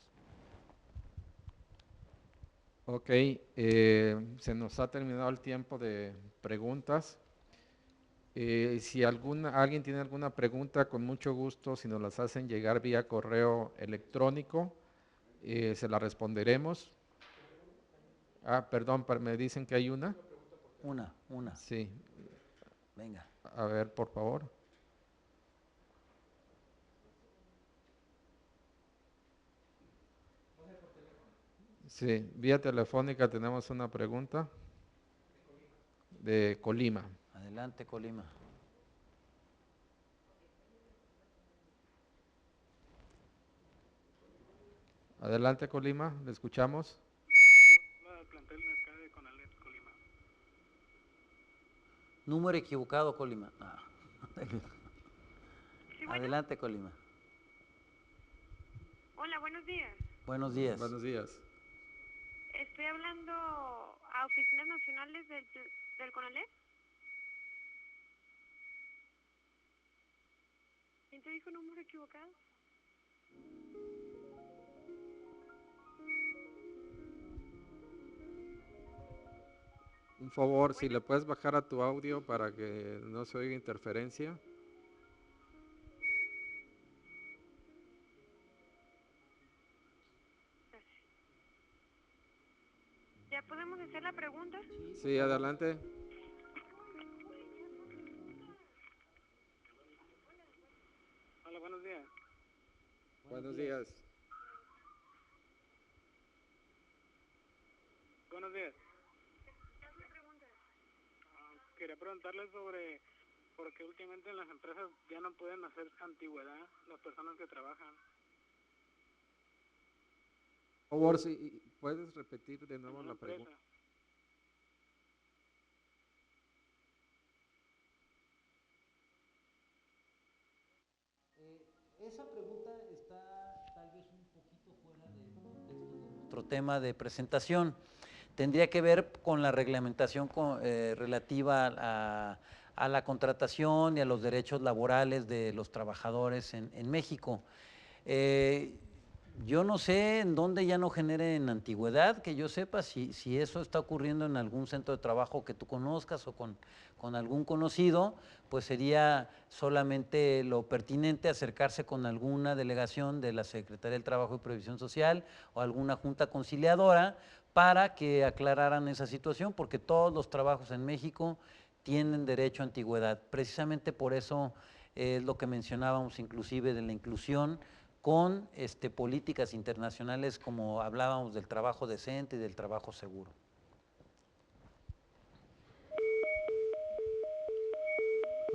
Ok, se nos ha terminado el tiempo de preguntas. Si alguien tiene alguna pregunta, con mucho gusto, si nos las hacen llegar vía correo electrónico, se la responderemos. Perdón, me dicen que hay una. Una. Sí, Venga. a ver, por favor. Sí, vía telefónica tenemos una pregunta de Colima. Adelante, Colima. Adelante, Colima, le escuchamos. Del plantel de acá de Conalep, Colima. Número equivocado, Colima. No. Sí, bueno. Adelante, Colima. Hola, buenos días. Buenos días. Buenos días. Estoy hablando a oficinas nacionales del CONALEP. ¿Quién te dijo número equivocado? Un favor, si le puedes bajar a tu audio para que no se oiga interferencia. Gracias. ¿Ya podemos hacer la pregunta? Sí, adelante. Hola, buenos días. Buenos días. Buenos días. Quería preguntarles sobre por qué últimamente en las empresas ya no pueden hacer antigüedad las personas que trabajan. Por favor, si puedes repetir de nuevo la pregunta. Esa pregunta está tal vez un poquito fuera del contexto de nuestro tema de presentación. Tendría que ver con la reglamentación relativa a la contratación y a los derechos laborales de los trabajadores en México. Yo no sé en dónde ya no generen antigüedad, que yo sepa si eso está ocurriendo en algún centro de trabajo que tú conozcas o con algún conocido, pues sería solamente lo pertinente acercarse con alguna delegación de la Secretaría del Trabajo y Previsión Social o alguna junta conciliadora para que aclararan esa situación, porque todos los trabajos en México tienen derecho a antigüedad. Precisamente por eso es lo que mencionábamos inclusive de la inclusión con políticas internacionales como hablábamos del trabajo decente y del trabajo seguro.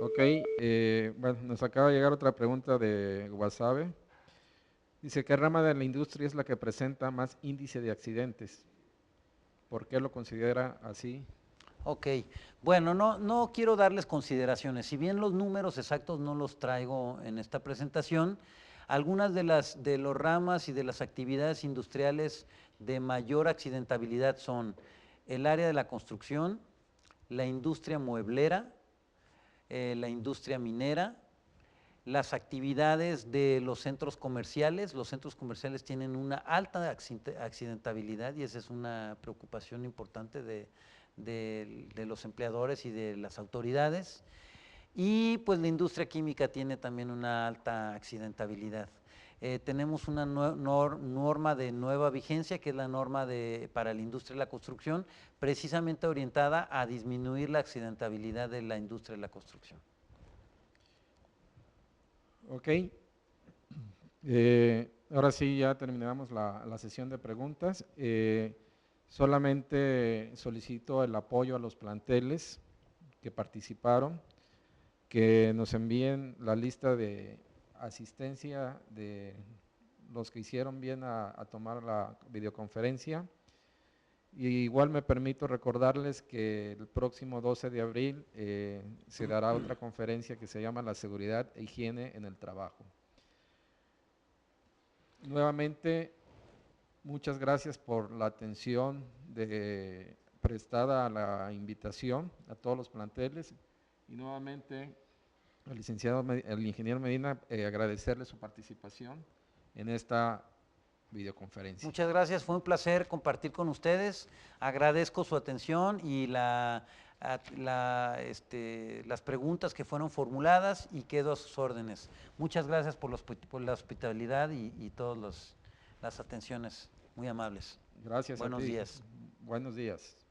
Ok, bueno, nos acaba de llegar otra pregunta de Guasave. Dice, ¿qué rama de la industria es la que presenta más índice de accidentes? ¿Por qué lo considera así? Ok, bueno, no quiero darles consideraciones, si bien los números exactos no los traigo en esta presentación, algunas de los ramas y de las actividades industriales de mayor accidentabilidad son el área de la construcción, la industria mueblera, la industria minera, las actividades de los centros comerciales tienen una alta accidentabilidad y esa es una preocupación importante de los empleadores y de las autoridades. Y pues la industria química tiene también una alta accidentabilidad. Tenemos una norma de nueva vigencia, que es la norma para la industria de la construcción, precisamente orientada a disminuir la accidentabilidad de la industria de la construcción. Ok, ahora sí ya terminamos la sesión de preguntas. Solamente solicito el apoyo a los planteles que participaron, que nos envíen la lista de asistencia de los que hicieron bien a tomar la videoconferencia. Y igual me permito recordarles que el próximo 12 de abril se dará otra conferencia que se llama La seguridad e higiene en el trabajo. Nuevamente, muchas gracias por la atención prestada a la invitación a todos los planteles y nuevamente al ingeniero Medina agradecerle su participación en esta videoconferencia. Muchas gracias, fue un placer compartir con ustedes. Agradezco su atención y las preguntas que fueron formuladas y quedo a sus órdenes. Muchas gracias por la hospitalidad y todas las atenciones muy amables. Gracias a Buenos ti. días. Buenos días.